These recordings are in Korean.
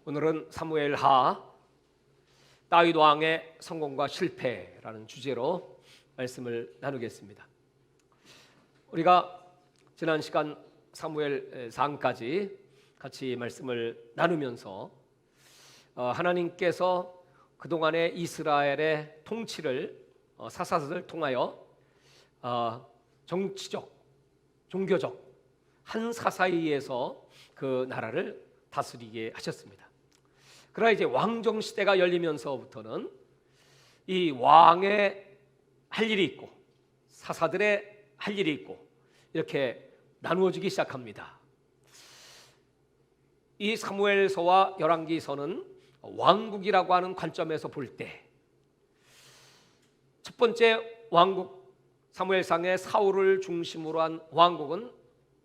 오늘은 사무엘하 다윗 왕의 성공과 실패라는 주제로 말씀을 나누겠습니다. 우리가 지난 시간 사무엘상까지 같이 말씀을 나누면서 하나님께서 그동안의 이스라엘의 통치를 사사들을 통하여 정치적, 종교적 한 사사에 의해서 그 나라를 다스리게 하셨습니다. 그러나 이제 왕정 시대가 열리면서부터는 이 왕의 할 일이 있고 사사들의 할 일이 있고 이렇게 나누어지기 시작합니다. 이 사무엘서와 열왕기서는 왕국이라고 하는 관점에서 볼 때 첫 번째 왕국, 사무엘상의 사울을 중심으로 한 왕국은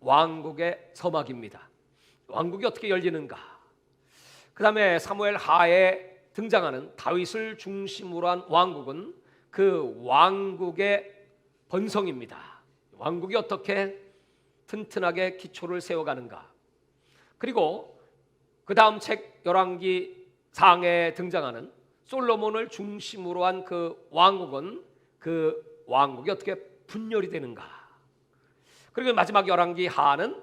왕국의 서막입니다. 왕국이 어떻게 열리는가? 그 다음에 사무엘하에 등장하는 다윗을 중심으로 한 왕국은 그 왕국의 번성입니다. 왕국이 어떻게 튼튼하게 기초를 세워가는가? 그리고 그 다음 책 열왕기상에 등장하는 솔로몬을 중심으로 한 그 왕국이 어떻게 분열이 되는가? 그리고 마지막 열왕기하는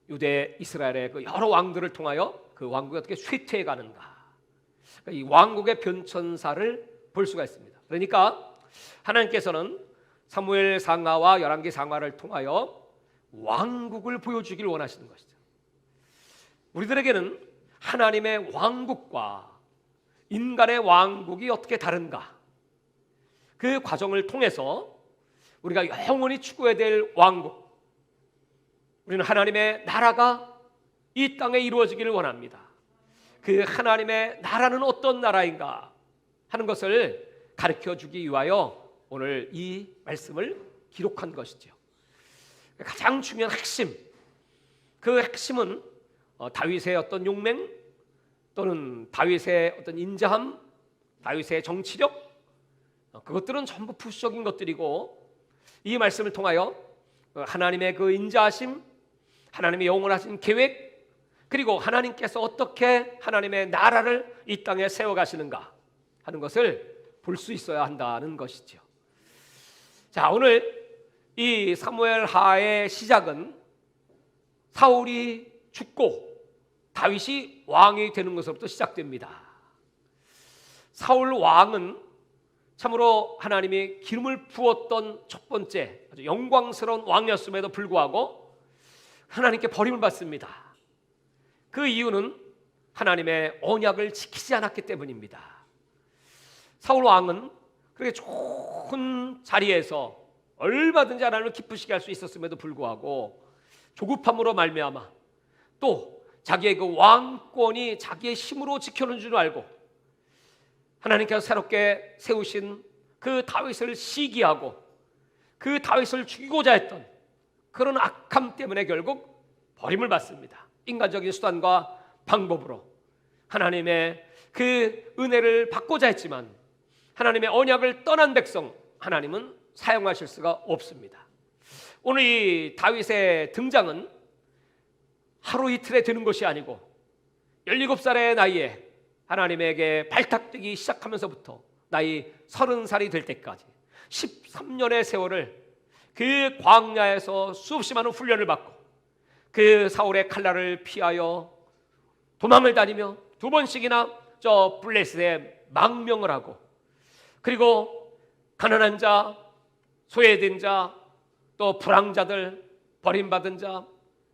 유대 이스라엘의 그 여러 왕들을 통하여 그 왕국이 어떻게 쇠퇴해 가는가? 이 왕국의 변천사를 볼 수가 있습니다. 그러니까 하나님께서는 사무엘 상하와 열왕기 상하를 통하여 왕국을 보여주길 원하시는 것이죠. 우리들에게는 하나님의 왕국과 인간의 왕국이 어떻게 다른가? 그 과정을 통해서 우리가 영원히 추구해야 될 왕국, 우리는 하나님의 나라가 이 땅에 이루어지기를 원합니다. 그 하나님의 나라는 어떤 나라인가 하는 것을 가르쳐주기 위하여 오늘 이 말씀을 기록한 것이죠. 가장 중요한 핵심, 그 핵심은 다윗의 어떤 용맹 또는 다윗의 어떤 인자함, 다윗의 정치력, 그것들은 전부 부수적인 것들이고 이 말씀을 통하여 하나님의 그 인자하심, 하나님의 영원하신 계획, 그리고 하나님께서 어떻게 하나님의 나라를 이 땅에 세워가시는가 하는 것을 볼 수 있어야 한다는 것이죠. 자, 오늘 이 사무엘하의 시작은 사울이 죽고 다윗이 왕이 되는 것으로부터 시작됩니다. 사울 왕은 참으로 하나님이 기름을 부었던 첫 번째 아주 영광스러운 왕이었음에도 불구하고 하나님께 버림을 받습니다. 그 이유는 하나님의 언약을 지키지 않았기 때문입니다. 사울 왕은 그렇게 좋은 자리에서 얼마든지 하나님을 기쁘시게 할 수 있었음에도 불구하고 조급함으로 말미암아 또 자기의 그 왕권이 자기의 힘으로 지켜는 줄 알고 하나님께서 새롭게 세우신 그 다윗을 시기하고 그 다윗을 죽이고자 했던 그런 악함 때문에 결국 버림을 받습니다. 인간적인 수단과 방법으로 하나님의 그 은혜를 받고자 했지만 하나님의 언약을 떠난 백성 하나님은 사용하실 수가 없습니다. 오늘 이 다윗의 등장은 하루 이틀에 되는 것이 아니고 17살의 나이에 하나님에게 발탁되기 시작하면서부터 나이 30살이 될 때까지 13년의 세월을 그 광야에서 수없이 많은 훈련을 받고 그 사울의 칼날을 피하여 도망을 다니며 2번씩이나 저 블레셋에 망명을 하고 그리고 가난한 자, 소외된 자, 또 불황자들, 버림받은 자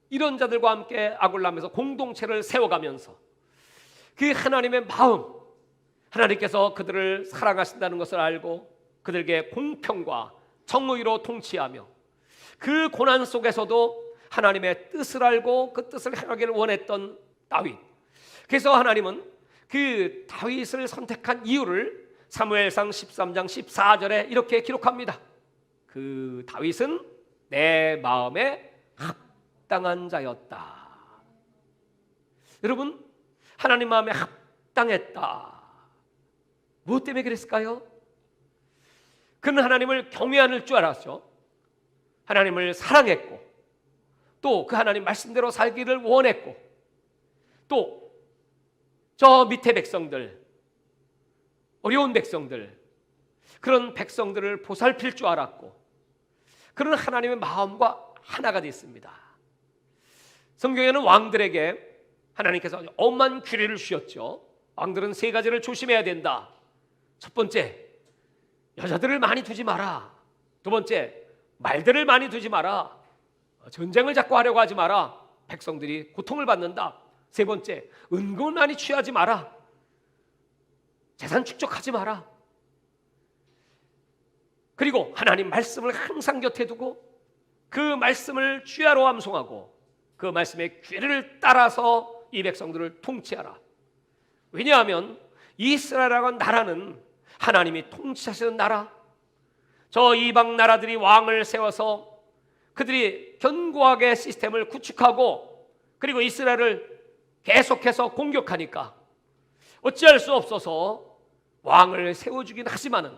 이런 자들과 함께 아굴람에서 공동체를 세워가면서 그 하나님의 마음, 하나님께서 그들을 사랑하신다는 것을 알고 그들에게 공평과 정의로 통치하며 그 고난 속에서도 하나님의 뜻을 알고 그 뜻을 행하기를 원했던 다윗. 그래서 하나님은 그 다윗을 선택한 이유를 사무엘상 13장 14절에 이렇게 기록합니다. 그 다윗은 내 마음에 합당한 자였다. 여러분, 하나님 마음에 합당했다. 무엇 때문에 그랬을까요? 그는 하나님을 경외하는 줄 알았죠. 하나님을 사랑했고 또 그 하나님 말씀대로 살기를 원했고 또 저 밑에 백성들, 어려운 백성들, 그런 백성들을 보살필 줄 알았고 그런 하나님의 마음과 하나가 됐습니다. 성경에는 왕들에게 하나님께서 엄한 규례를 주셨죠. 왕들은 세 가지를 조심해야 된다. 첫 번째, 여자들을 많이 두지 마라. 두 번째, 말들을 많이 두지 마라. 전쟁을 자꾸 하려고 하지 마라. 백성들이 고통을 받는다. 세 번째, 은금을 많이 취하지 마라. 재산 축적하지 마라. 그리고 하나님 말씀을 항상 곁에 두고 그 말씀을 주야로 암송하고 그 말씀의 규례를 따라서 이 백성들을 통치하라. 왜냐하면 이스라엘이라는 나라는 하나님이 통치하시는 나라, 저 이방 나라들이 왕을 세워서 그들이 견고하게 시스템을 구축하고 그리고 이스라엘을 계속해서 공격하니까 어찌할 수 없어서 왕을 세워주긴 하지만은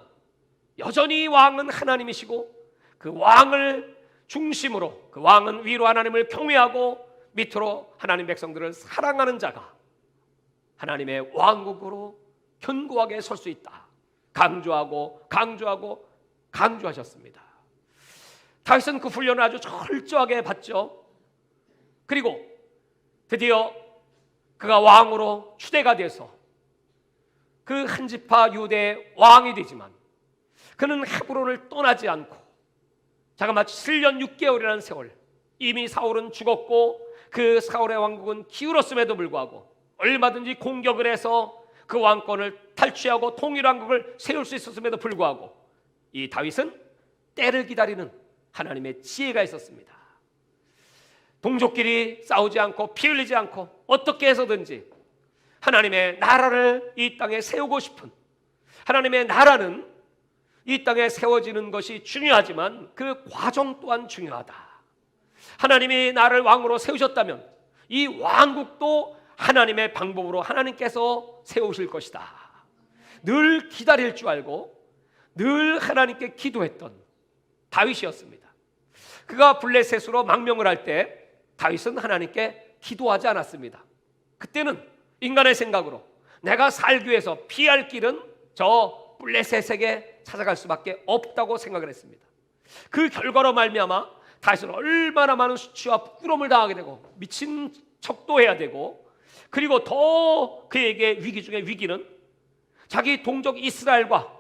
여전히 왕은 하나님이시고 그 왕을 중심으로 그 왕은 위로 하나님을 경외하고 밑으로 하나님 백성들을 사랑하는 자가 하나님의 왕국으로 견고하게 설 수 있다. 강조하고 강조하고 강조하셨습니다. 다윗은 그 훈련을 아주 철저하게 받죠. 그리고 드디어 그가 왕으로 추대가 돼서 그 한 지파 유대의 왕이 되지만 그는 헤브론을 떠나지 않고 자그마치 7년 6개월이라는 세월, 이미 사울은 죽었고 그 사울의 왕국은 기울었음에도 불구하고 얼마든지 공격을 해서 그 왕권을 탈취하고 통일왕국을 세울 수 있었음에도 불구하고 이 다윗은 때를 기다리는 하나님의 지혜가 있었습니다. 동족끼리 싸우지 않고 피 흘리지 않고 어떻게 해서든지 하나님의 나라를 이 땅에 세우고 싶은, 하나님의 나라는 이 땅에 세워지는 것이 중요하지만 그 과정 또한 중요하다. 하나님이 나를 왕으로 세우셨다면 이 왕국도 하나님의 방법으로 하나님께서 세우실 것이다. 늘 기다릴 줄 알고 늘 하나님께 기도했던 다윗이었습니다. 그가 블레셋으로 망명을 할 때 다윗은 하나님께 기도하지 않았습니다. 그때는 인간의 생각으로 내가 살기 위해서 피할 길은 저 블레셋에게 찾아갈 수밖에 없다고 생각을 했습니다. 그 결과로 말미암아 다윗은 얼마나 많은 수치와 부끄러움을 당하게 되고 미친 척도 해야 되고, 그리고 더 그에게 위기 중에 위기는 자기 동족 이스라엘과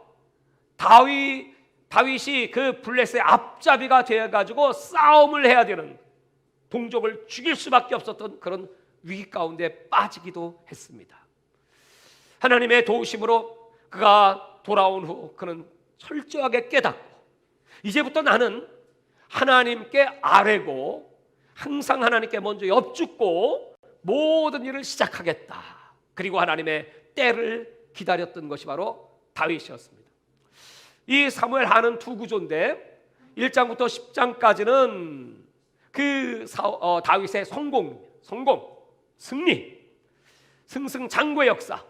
다윗이 그 블레셋의 앞잡이가 되어가지고 싸움을 해야 되는, 동족을 죽일 수밖에 없었던 그런 위기 가운데 빠지기도 했습니다. 하나님의 도우심으로 그가 돌아온 후 그는 철저하게 깨닫고 이제부터 나는 하나님께 아뢰고 항상 하나님께 먼저 엽죽고 모든 일을 시작하겠다. 그리고 하나님의 때를 기다렸던 것이 바로 다윗이었습니다. 이 사무엘 하는 두 구조인데 1장부터 10장까지는 그 다윗의 성공, 승리, 승승장구의 역사,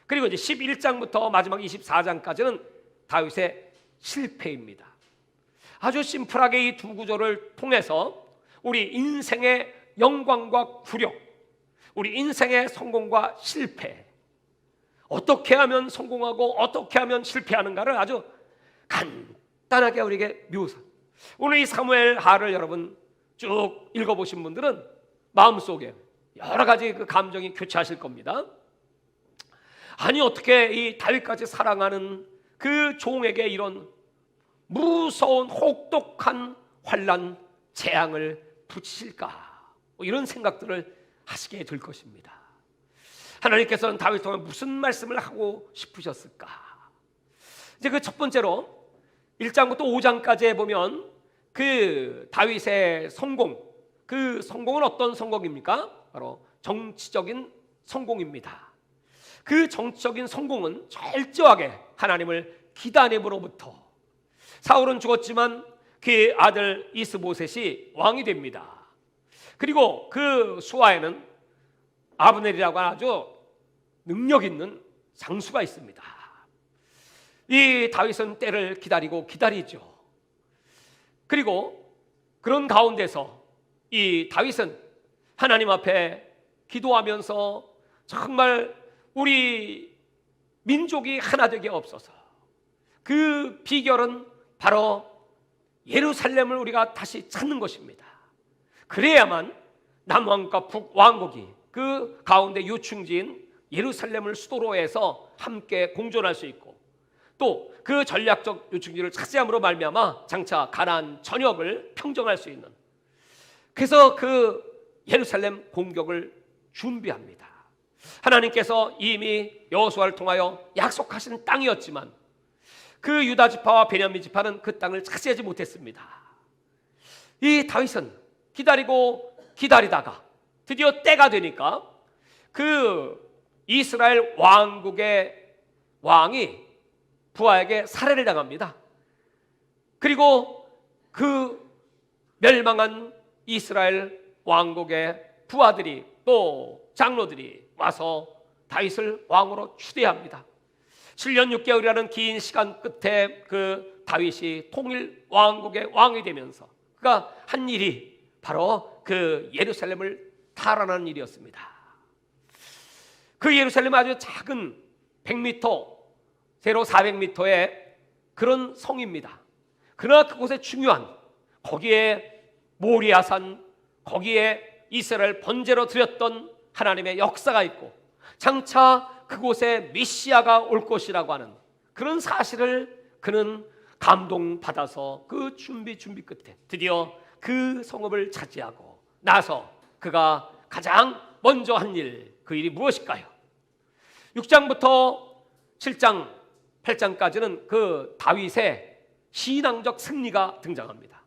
그리고 이제 11장부터 마지막 24장까지는 다윗의 실패입니다. 아주 심플하게 이 두 구조를 통해서 우리 인생의 영광과 굴욕, 우리 인생의 성공과 실패, 어떻게 하면 성공하고 어떻게 하면 실패하는가를 아주 간단하게 우리에게 묘사. 오늘 이 사무엘 하를 여러분 쭉 읽어보신 분들은 마음속에 여러 가지 그 감정이 교차하실 겁니다. 아니 어떻게 이 다윗까지 사랑하는 그 종에게 이런 무서운 혹독한 환난 재앙을 붙이실까, 이런 생각들을 하시게 될 것입니다. 하나님께서는 다윗을 통해 무슨 말씀을 하고 싶으셨을까? 이제 그 첫 번째로 1장부터 5장까지 보면 그 다윗의 성공, 그 성공은 어떤 성공입니까? 바로 정치적인 성공입니다. 그 정치적인 성공은 철저하게 하나님을 기다림으로부터, 사울은 죽었지만 그의 아들 이스보셋이 왕이 됩니다. 그리고 그 수하에는 아브넬이라고 하는 아주 능력 있는 장수가 있습니다. 이 다윗은 때를 기다리죠. 그리고 그런 가운데서 이 다윗은 하나님 앞에 기도하면서 정말 우리 민족이 하나 되게 없어서, 그 비결은 바로 예루살렘을 우리가 다시 찾는 것입니다. 그래야만 남왕과 북왕국이 그 가운데 요충지인 예루살렘을 수도로 해서 함께 공존할 수 있고, 또 그 전략적 요충지를 차지함으로 말미암아 장차 가나안 전역을 평정할 수 있는, 그래서 그 예루살렘 공격을 준비합니다. 하나님께서 이미 여호수아를 통하여 약속하신 땅이었지만 그 유다 지파와 베냐민 지파는 그 땅을 차지하지 못했습니다. 이 다윗은 기다리고 기다리다가 드디어 때가 되니까 그 이스라엘 왕국의 왕이 부하에게 살해를 당합니다. 그리고 그 멸망한 이스라엘 왕국의 부하들이 또 장로들이 와서 다윗을 왕으로 추대합니다. 7년 6개월이라는 긴 시간 끝에 그 다윗이 통일 왕국의 왕이 되면서 그가 한 일이 바로 그 예루살렘을 탈환하는 일이었습니다. 그 예루살렘은 아주 작은 100m, 세로 400m의 그런 성입니다. 그러나 그곳에 중요한, 거기에 모리아산, 거기에 이스라엘 번제로 드렸던 하나님의 역사가 있고 장차 그곳에 메시아가 올 것이라고 하는 그런 사실을 그는 감동받아서 그 준비 끝에 드디어 그 성읍을 차지하고 나서 그가 가장 먼저 한 일, 그 일이 무엇일까요? 6장부터 7장 8장까지는 그 다윗의 신앙적 승리가 등장합니다.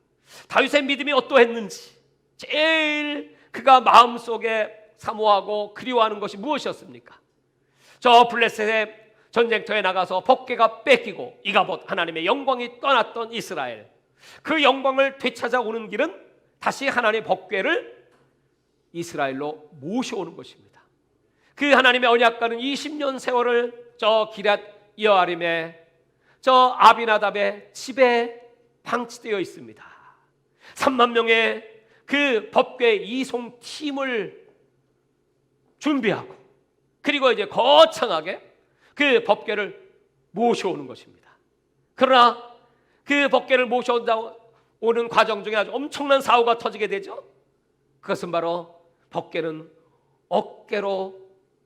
다윗의 믿음이 어떠했는지, 제일 그가 마음속에 사모하고 그리워하는 것이 무엇이었습니까? 저 블레셋의 전쟁터에 나가서 법궤가 뺏기고 이가봇 하나님의 영광이 떠났던 이스라엘, 그 영광을 되찾아오는 길은 다시 하나님의 법궤를 이스라엘로 모셔오는 것입니다. 그 하나님의 언약궤는 20년 세월을 저 기럇 여아림의 저 아비나답의 집에 방치되어 있습니다. 3만 명의 그 법궤 이송 팀을 준비하고 그리고 이제 거창하게 그 법궤를 모셔오는 것입니다. 그러나 그 법궤를 모셔오는 과정 중에 아주 엄청난 사고가 터지게 되죠. 그것은 바로 법궤는 어깨로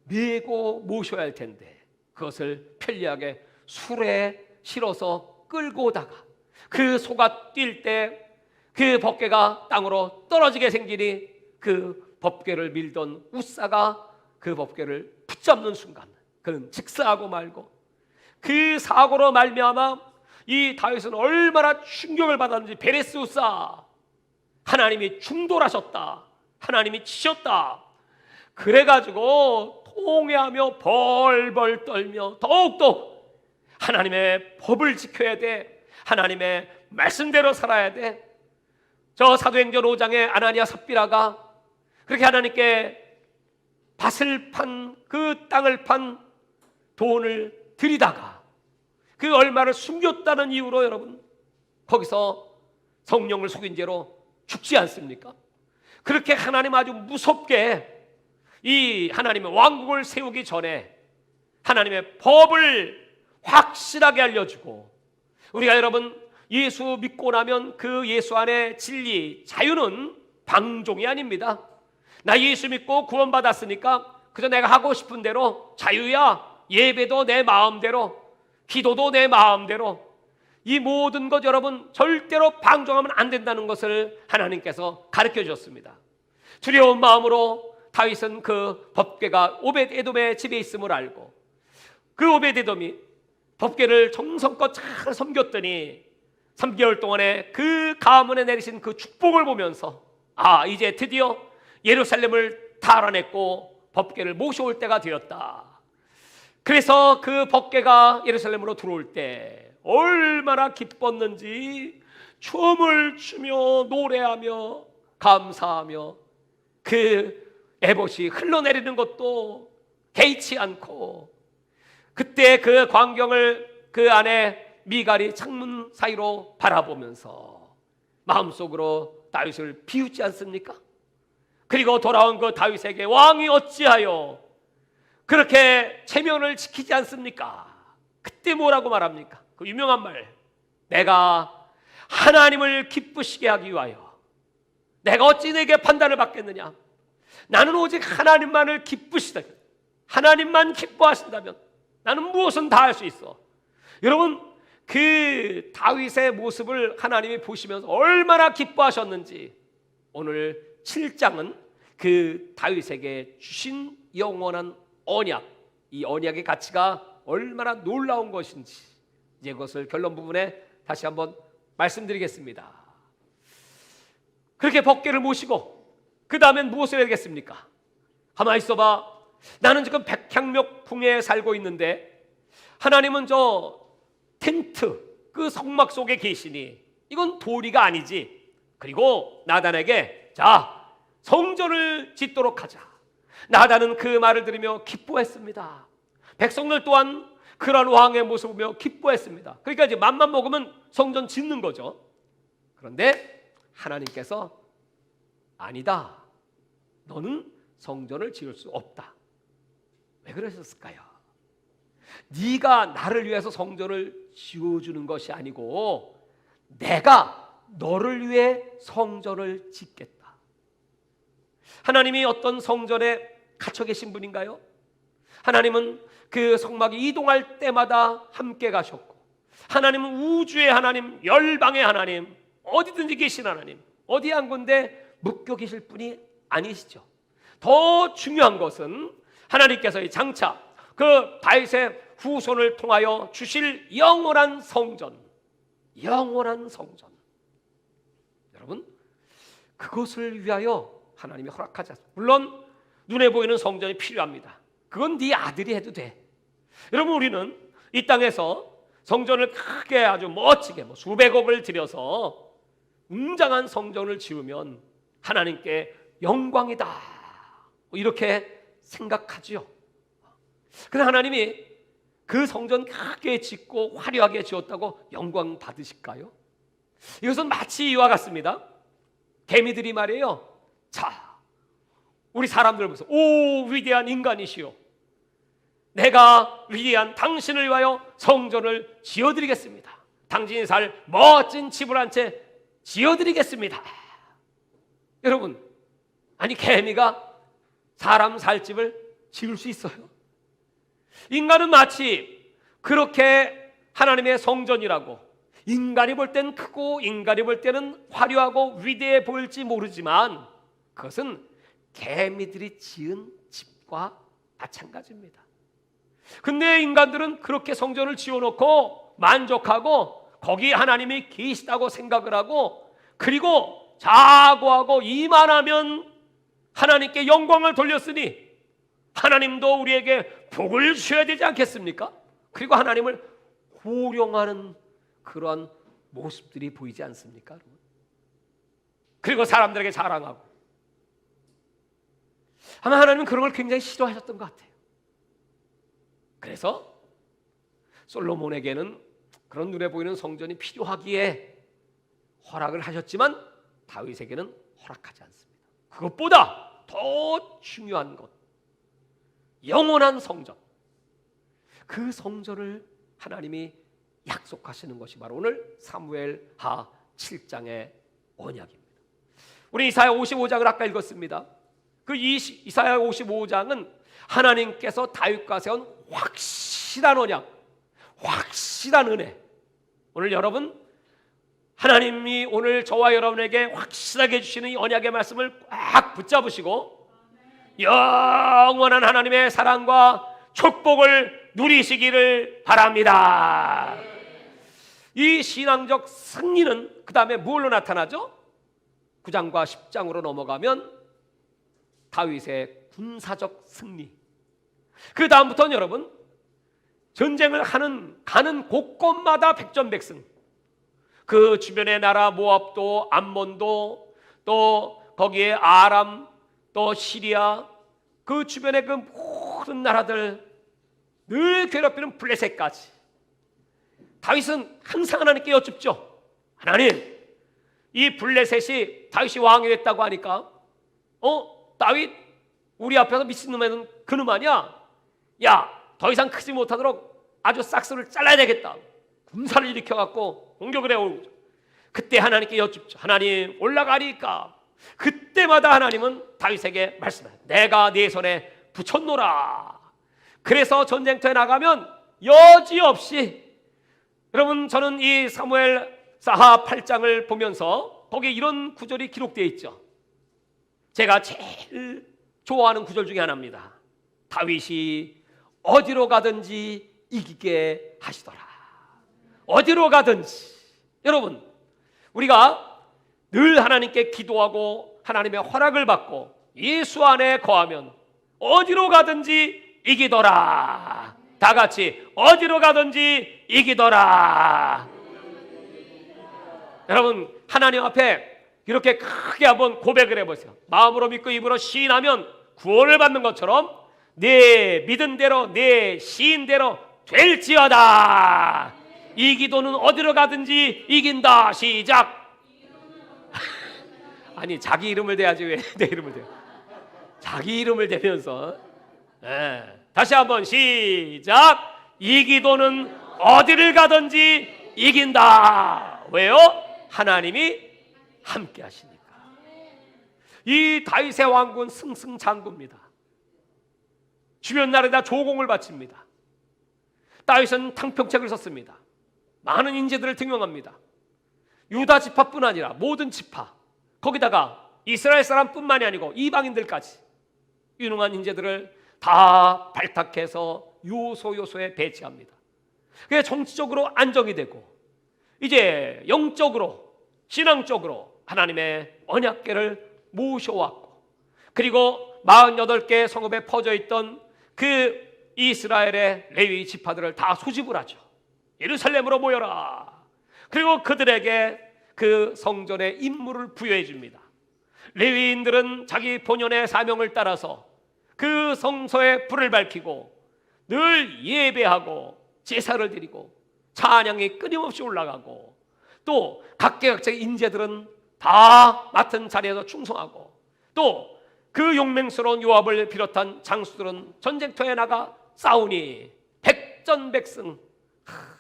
메고 모셔야 할 텐데 그것을 편리하게 수레에 실어서 끌고 오다가 그 소가 뛸 때 그 법궤가 땅으로 떨어지게 생기니 그 법궤를 밀던 우사가 그 법궤를 붙잡는 순간 그는 직사하고 말고, 그 사고로 말미암아 이 다윗은 얼마나 충격을 받았는지, 베레스 우사, 하나님이 중돌하셨다, 하나님이 치셨다, 그래가지고 통회하며 벌벌 떨며 더욱더 하나님의 법을 지켜야 돼, 하나님의 말씀대로 살아야 돼. 저 사도행전 5장에 아나니아 삽비라가 그렇게 하나님께 밭을 판, 그 땅을 판 돈을 들이다가 그 얼마를 숨겼다는 이유로 여러분 거기서 성령을 속인 죄로 죽지 않습니까? 그렇게 하나님 아주 무섭게 이 하나님의 왕국을 세우기 전에 하나님의 법을 확실하게 알려주고, 우리가 여러분 예수 믿고 나면 그 예수 안에 진리, 자유는 방종이 아닙니다. 나 예수 믿고 구원받았으니까 그저 내가 하고 싶은 대로 자유야. 예배도 내 마음대로, 기도도 내 마음대로, 이 모든 것 여러분 절대로 방종하면 안 된다는 것을 하나님께서 가르쳐 주셨습니다. 두려운 마음으로 다윗은 그 법궤가 오벳에돔의 집에 있음을 알고 그 오벳에돔이 법궤를 정성껏 잘 섬겼더니 3개월 동안에 그 가문에 내리신 그 축복을 보면서 아, 이제 드디어 예루살렘을 탈환했고 법궤를 모셔올 때가 되었다. 그래서 그 법궤가 예루살렘으로 들어올 때 얼마나 기뻤는지 춤을 추며 노래하며 감사하며 그 에봇이 흘러내리는 것도 개의치 않고, 그때 그 광경을 그 안에 미갈이 창문 사이로 바라보면서 마음속으로 다윗을 비웃지 않습니까? 그리고 돌아온 그 다윗에게 왕이 어찌하여 그렇게 체면을 지키지 않습니까? 그때 뭐라고 말합니까? 그 유명한 말, 내가 하나님을 기쁘시게 하기 위하여 내가 어찌 내게 판단을 받겠느냐? 나는 오직 하나님만을 기쁘시다, 하나님만 기뻐하신다면 나는 무엇은 다 할 수 있어. 여러분, 그 다윗의 모습을 하나님이 보시면서 얼마나 기뻐하셨는지 오늘 7장은 그 다윗에게 주신 영원한 언약, 이 언약의 가치가 얼마나 놀라운 것인지 이제 그것을 결론 부분에 다시 한번 말씀드리겠습니다. 그렇게 법궤를 모시고 그 다음엔 무엇을 해야 되겠습니까? 가만히 있어봐. 나는 지금 백향목궁에 살고 있는데 하나님은 저 텐트, 그 성막 속에 계시니 이건 도리가 아니지. 그리고 나단에게 자, 성전을 짓도록 하자. 나단은 그 말을 들으며 기뻐했습니다. 백성들 또한 그런 왕의 모습을 보며 기뻐했습니다. 그러니까 이제 맘만 먹으면 성전 짓는 거죠. 그런데 하나님께서 아니다, 너는 성전을 지을 수 없다. 왜 그러셨을까요? 네가 나를 위해서 성전을 지어주는 것이 아니고 내가 너를 위해 성전을 짓겠다. 하나님이 어떤 성전에 갇혀 계신 분인가요? 하나님은 그 성막이 이동할 때마다 함께 가셨고, 하나님은 우주의 하나님, 열방의 하나님, 어디든지 계신 하나님, 어디 한 군데 묶여 계실 분이 아니시죠. 더 중요한 것은 하나님께서 장차 그 다윗의 후손을 통하여 주실 영원한 성전, 영원한 성전. 여러분, 그것을 위하여 하나님이 허락하지 않습니다. 물론 눈에 보이는 성전이 필요합니다. 그건 네 아들이 해도 돼. 여러분, 우리는 이 땅에서 성전을 크게 아주 멋지게 수백억을 들여서 웅장한 성전을 지으면 하나님께 영광이다, 이렇게 생각하지요. 그러나 하나님이 그 성전 크게 짓고 화려하게 지었다고 영광 받으실까요? 이것은 마치 이와 같습니다. 개미들이 말이에요, 자, 우리 사람들을 보면서 오 위대한 인간이시오, 내가 위대한 당신을 위하여 성전을 지어드리겠습니다. 당신이 살 멋진 집을 한 채 지어드리겠습니다. 여러분, 아니 개미가 사람 살 집을 지을 수 있어요? 인간은 마치 그렇게 하나님의 성전이라고, 인간이 볼 땐 크고 인간이 볼 때는 화려하고 위대해 보일지 모르지만 그것은 개미들이 지은 집과 마찬가지입니다. 근데 인간들은 그렇게 성전을 지어놓고 만족하고 거기 하나님이 계시다고 생각을 하고, 그리고 자고하고 이만하면 하나님께 영광을 돌렸으니 하나님도 우리에게 복을 주셔야 되지 않겠습니까? 그리고 하나님을 호령하는 그러한 모습들이 보이지 않습니까? 그리고 사람들에게 자랑하고, 아마 하나님은 그런 걸 굉장히 싫어하셨던 것 같아요. 그래서 솔로몬에게는 그런 눈에 보이는 성전이 필요하기에 허락을 하셨지만 다윗에게는 허락하지 않습니다. 그것보다 더 중요한 것, 영원한 성전, 그 성전을 하나님이 약속하시는 것이 바로 오늘 사무엘하 7장의 언약입니다. 우리 이사야 55장을 아까 읽었습니다. 그 이사야 55장은 하나님께서 다윗과 세운 확실한 언약, 확실한 은혜. 오늘 여러분, 하나님이 오늘 저와 여러분에게 확실하게 주시는 이 언약의 말씀을 꽉 붙잡으시고 영원한 하나님의 사랑과 축복을 누리시기를 바랍니다. 이 신앙적 승리는 그 다음에 무엇로 나타나죠? 9장과 10장으로 넘어가면 다윗의 군사적 승리. 그 다음부터는 여러분, 전쟁을 가는 곳곳마다 백전백승. 그 주변의 나라 모압도, 암몬도, 또 거기에 아람, 또 시리아, 그 주변의 그 모든 나라들, 늘 괴롭히는 블레셋까지. 다윗은 항상 하나님께 여쭙죠. 하나님, 이 블레셋이 다윗이 왕이 됐다고 하니까 다윗 우리 앞에서 미친놈에는 그놈 아니야? 야, 더 이상 크지 못하도록 아주 싹스를 잘라야 되겠다. 군사를 일으켜갖고 공격을 해오고, 그때 하나님께 여쭙죠. 하나님 올라가리까? 그때마다 하나님은 다윗에게 말씀해요. 내가 네 손에 붙였노라. 그래서 전쟁터에 나가면 여지없이, 여러분 저는 이 사무엘 사하 8장을 보면서 거기에 이런 구절이 기록되어 있죠. 제가 제일 좋아하는 구절 중에 하나입니다. 다윗이 어디로 가든지 이기게 하시더라. 어디로 가든지. 여러분, 우리가 늘 하나님께 기도하고 하나님의 허락을 받고 예수 안에 거하면 어디로 가든지 이기더라. 다 같이 어디로 가든지 이기더라. 여러분, 하나님 앞에 이렇게 크게 한번 고백을 해보세요. 마음으로 믿고 입으로 시인하면 구원을 받는 것처럼 내 믿은 대로 내 시인대로 될지어다. 이 기도는 어디로 가든지 이긴다. 시작. 아니, 자기 이름을 대야지 왜 내 이름을 대요? 자기 이름을 대면서 다시 한번 시작. 이 기도는 어디를 가든지 이긴다. 왜요? 하나님이 함께 하시니까. 이 다윗의 왕군 승승장구입니다. 주변 나라에다 조공을 바칩니다. 다윗은 탕평책을 썼습니다. 많은 인재들을 등용합니다. 유다 지파뿐 아니라 모든 지파, 거기다가 이스라엘 사람뿐만이 아니고 이방인들까지 유능한 인재들을 다 발탁해서 요소요소에 배치합니다. 그게 정치적으로 안정이 되고, 이제 영적으로 신앙적으로 하나님의 언약궤를 모셔왔고, 그리고 48개 성읍에 퍼져 있던 그 이스라엘의 레위 지파들을 다 소집을 하죠. 예루살렘으로 모여라. 그리고 그들에게 그 성전의 임무를 부여해 줍니다. 레위인들은 자기 본연의 사명을 따라서 그 성소에 불을 밝히고 늘 예배하고 제사를 드리고 찬양이 끊임없이 올라가고, 또 각계각층의 인재들은 다 맡은 자리에서 충성하고, 또 그 용맹스러운 요압을 비롯한 장수들은 전쟁터에 나가 싸우니 백전백승.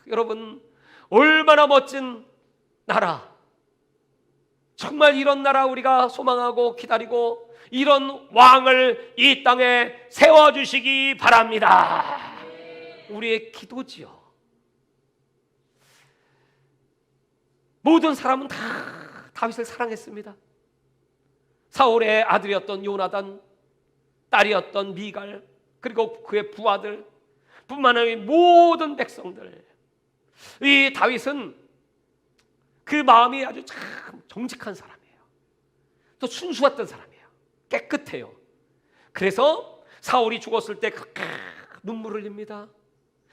여러분, 얼마나 멋진 나라. 정말 이런 나라 우리가 소망하고 기다리고, 이런 왕을 이 땅에 세워주시기 바랍니다. 우리의 기도지요. 모든 사람은 다 다윗을 사랑했습니다. 사울의 아들이었던 요나단, 딸이었던 미갈, 그리고 그의 부하들 뿐만 아니라 모든 백성들. 이 다윗은 그 마음이 아주 참 정직한 사람이에요. 또 순수했던 사람이에요. 깨끗해요. 그래서 사울이 죽었을 때 눈물을 흘립니다.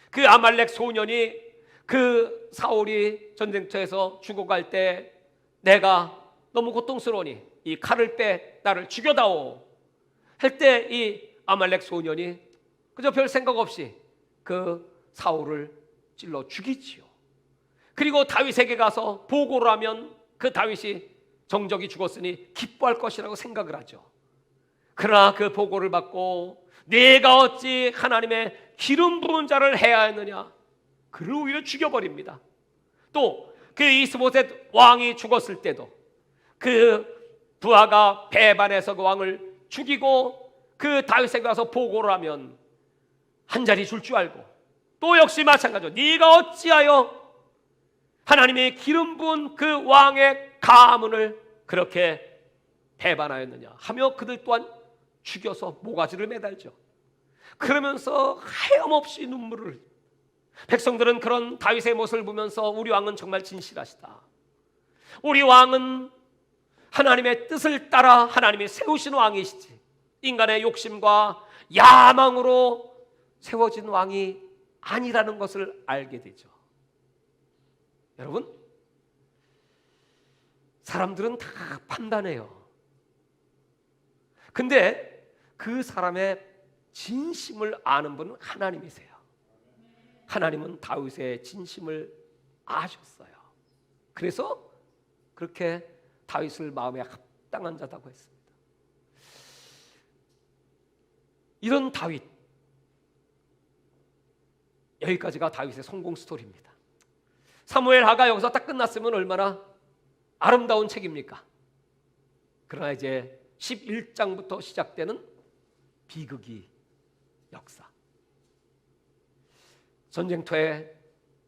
그 아말렉 소년이 그 사울이 전쟁터에서 죽어갈 때 내가 너무 고통스러우니 이 칼을 빼 나를 죽여다오 할 때 이 아말렉 소년이 그저 별 생각 없이 그 사울을 찔러 죽이지요. 그리고 다윗에게 가서 보고를 하면 그 다윗이 정적이 죽었으니 기뻐할 것이라고 생각을 하죠. 그러나 그 보고를 받고 내가 어찌 하나님의 기름 부은 자를 해야 했느냐, 그를 오히려 죽여버립니다. 또 그 이스보셋 왕이 죽었을 때도 그 부하가 배반해서 그 왕을 죽이고 그 다윗에게 가서 보고를 하면 한 자리 줄 줄 알고, 또 역시 마찬가지로 네가 어찌하여 하나님의 기름 부은 그 왕의 가문을 그렇게 배반하였느냐 하며 그들 또한 죽여서 모가지를 매달죠. 그러면서 하염없이 눈물을 흘립니다. 백성들은 그런 다윗의 모습을 보면서 우리 왕은 정말 진실하시다. 우리 왕은 하나님의 뜻을 따라 하나님이 세우신 왕이시지 인간의 욕심과 야망으로 세워진 왕이 아니라는 것을 알게 되죠. 여러분, 사람들은 다 판단해요. 근데 그 사람의 진심을 아는 분은 하나님이세요. 하나님은 다윗의 진심을 아셨어요. 그래서 그렇게 다윗을 마음에 합당한 자라고 했습니다. 이런 다윗, 여기까지가 다윗의 성공 스토리입니다. 사무엘하가 여기서 딱 끝났으면 얼마나 아름다운 책입니까? 그러나 이제 11장부터 시작되는 비극이 역사. 전쟁터에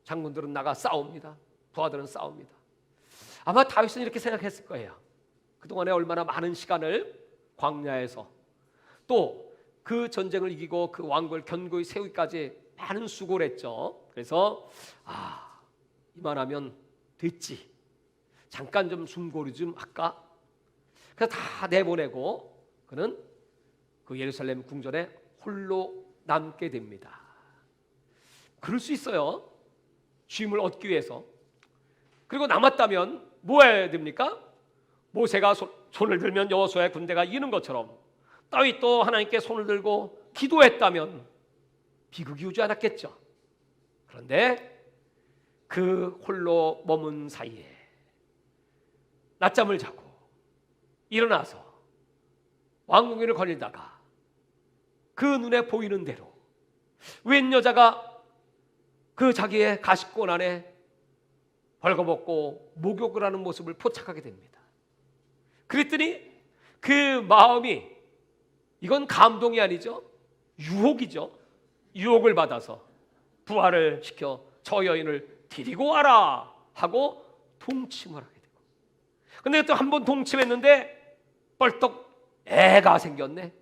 장군들은 나가 싸웁니다. 부하들은 싸웁니다. 아마 다윗은 이렇게 생각했을 거예요. 그동안에 얼마나 많은 시간을 광야에서 또 그 전쟁을 이기고 그 왕국을 견고히 세우기까지 많은 수고를 했죠. 그래서 이만하면 됐지, 잠깐 좀 숨고르 좀 할까? 그래서 다 내보내고 그는 그 예루살렘 궁전에 홀로 남게 됩니다. 그럴 수 있어요. 쉼을 얻기 위해서. 그리고 남았다면 뭐 해야 됩니까? 모세가 손을 들면 여호수아의 군대가 이기는 것처럼 다윗도 하나님께 손을 들고 기도했다면 비극이 오지 않았겠죠. 그런데 그 홀로 머문 사이에 낮잠을 자고 일어나서 왕궁을 거닐다가 그 눈에 보이는 대로 웬 여자가 그 자기의 가시권 안에 벌거벗고 목욕을 하는 모습을 포착하게 됩니다. 그랬더니 그 마음이, 이건 감동이 아니죠, 유혹이죠. 유혹을 받아서 부하를 시켜 저 여인을 데리고 와라 하고 동침을 하게 되고, 근데 또 한 번 동침했는데 벌떡 애가 생겼네.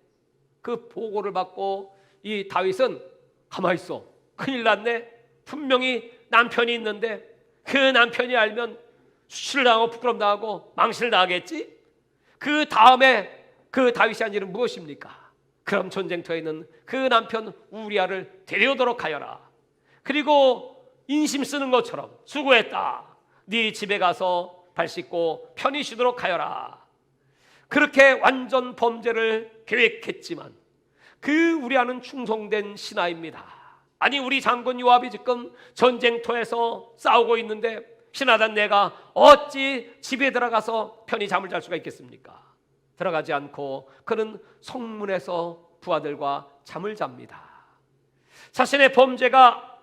그 보고를 받고 이 다윗은 가만히 있어, 큰일 났네. 분명히 남편이 있는데 그 남편이 알면 수치를 당하고 부끄럼 당하고 망신을 당하겠지. 그 다음에 그 다윗이 한 일은 무엇입니까? 그럼 전쟁터에 있는 그 남편 우리아를 데려오도록 하여라. 그리고 인심 쓰는 것처럼 수고했다, 네 집에 가서 발 씻고 편히 쉬도록 하여라. 그렇게 완전 범죄를 계획했지만 그 우리아는 충성된 신하입니다. 아니, 우리 장군 요압이 지금 전쟁터에서 싸우고 있는데 신하단 내가 어찌 집에 들어가서 편히 잠을 잘 수가 있겠습니까? 들어가지 않고 그는 성문에서 부하들과 잠을 잡니다. 자신의 범죄가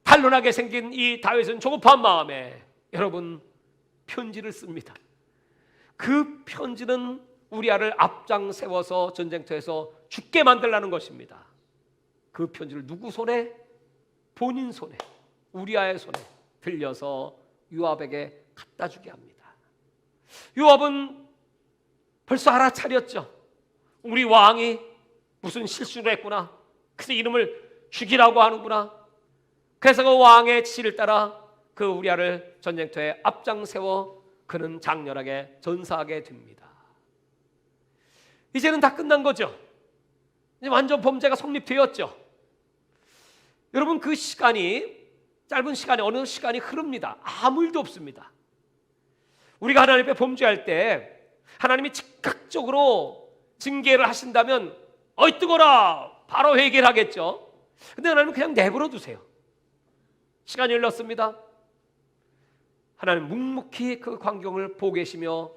탄로나게 생긴 이 다윗은 조급한 마음에 여러분 편지를 씁니다. 그 편지는 우리아를 앞장 세워서 전쟁터에서 죽게 만들라는 것입니다. 그 편지를 누구 손에? 본인 손에, 우리아의 손에 들려서 요압에게 갖다 주게 합니다. 요압은 벌써 알아차렸죠. 우리 왕이 무슨 실수를 했구나. 그래서 이름을 죽이라고 하는구나. 그래서 그 왕의 지시를 따라 그 우리아를 전쟁터에 앞장 세워 그는 장렬하게 전사하게 됩니다. 이제는 다 끝난 거죠. 이제 완전 범죄가 성립되었죠. 여러분, 그 시간이, 짧은 시간에 어느 시간이 흐릅니다. 아무 일도 없습니다. 우리가 하나님 앞에 범죄할 때 하나님이 즉각적으로 징계를 하신다면 어이 뜨거라 바로 회개를 하겠죠. 근데 하나님은 그냥 내버려 두세요. 시간이 흘렀습니다. 하나님 묵묵히 그 광경을 보고 계시며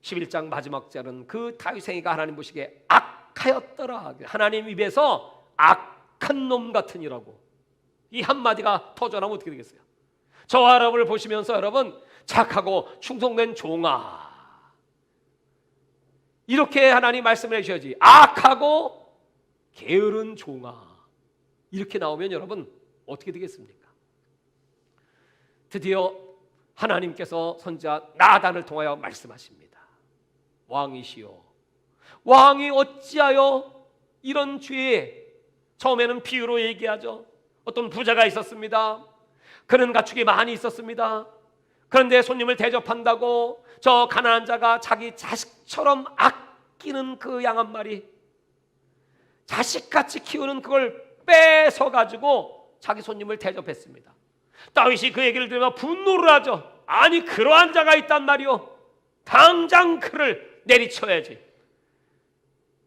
11장 마지막 절은 그 다윗의 행위가 하나님 보시기에 악하였더라. 하나님 입에서 악한 놈 같으니라고 이 한마디가 터져나오면 어떻게 되겠어요? 저와 여러분을 보시면서 여러분 착하고 충성된 종아, 이렇게 하나님 말씀을 해주셔야지. 악하고 게으른 종아, 이렇게 나오면 여러분 어떻게 되겠습니까? 드디어 하나님께서 선지자 나단을 통하여 말씀하십니다. 왕이시여, 왕이 어찌하여 이런 죄에, 처음에는 비유로 얘기하죠. 어떤 부자가 있었습니다. 그는 가축이 많이 있었습니다. 그런데 손님을 대접한다고 저 가난한 자가 자기 자식처럼 아끼는 그 양 한 마리, 자식같이 키우는 그걸 뺏어가지고 자기 손님을 대접했습니다. 다윗이 그 얘기를 들으며 분노를 하죠. 아니, 그러한 자가 있단 말이오. 당장 그를 내리쳐야지.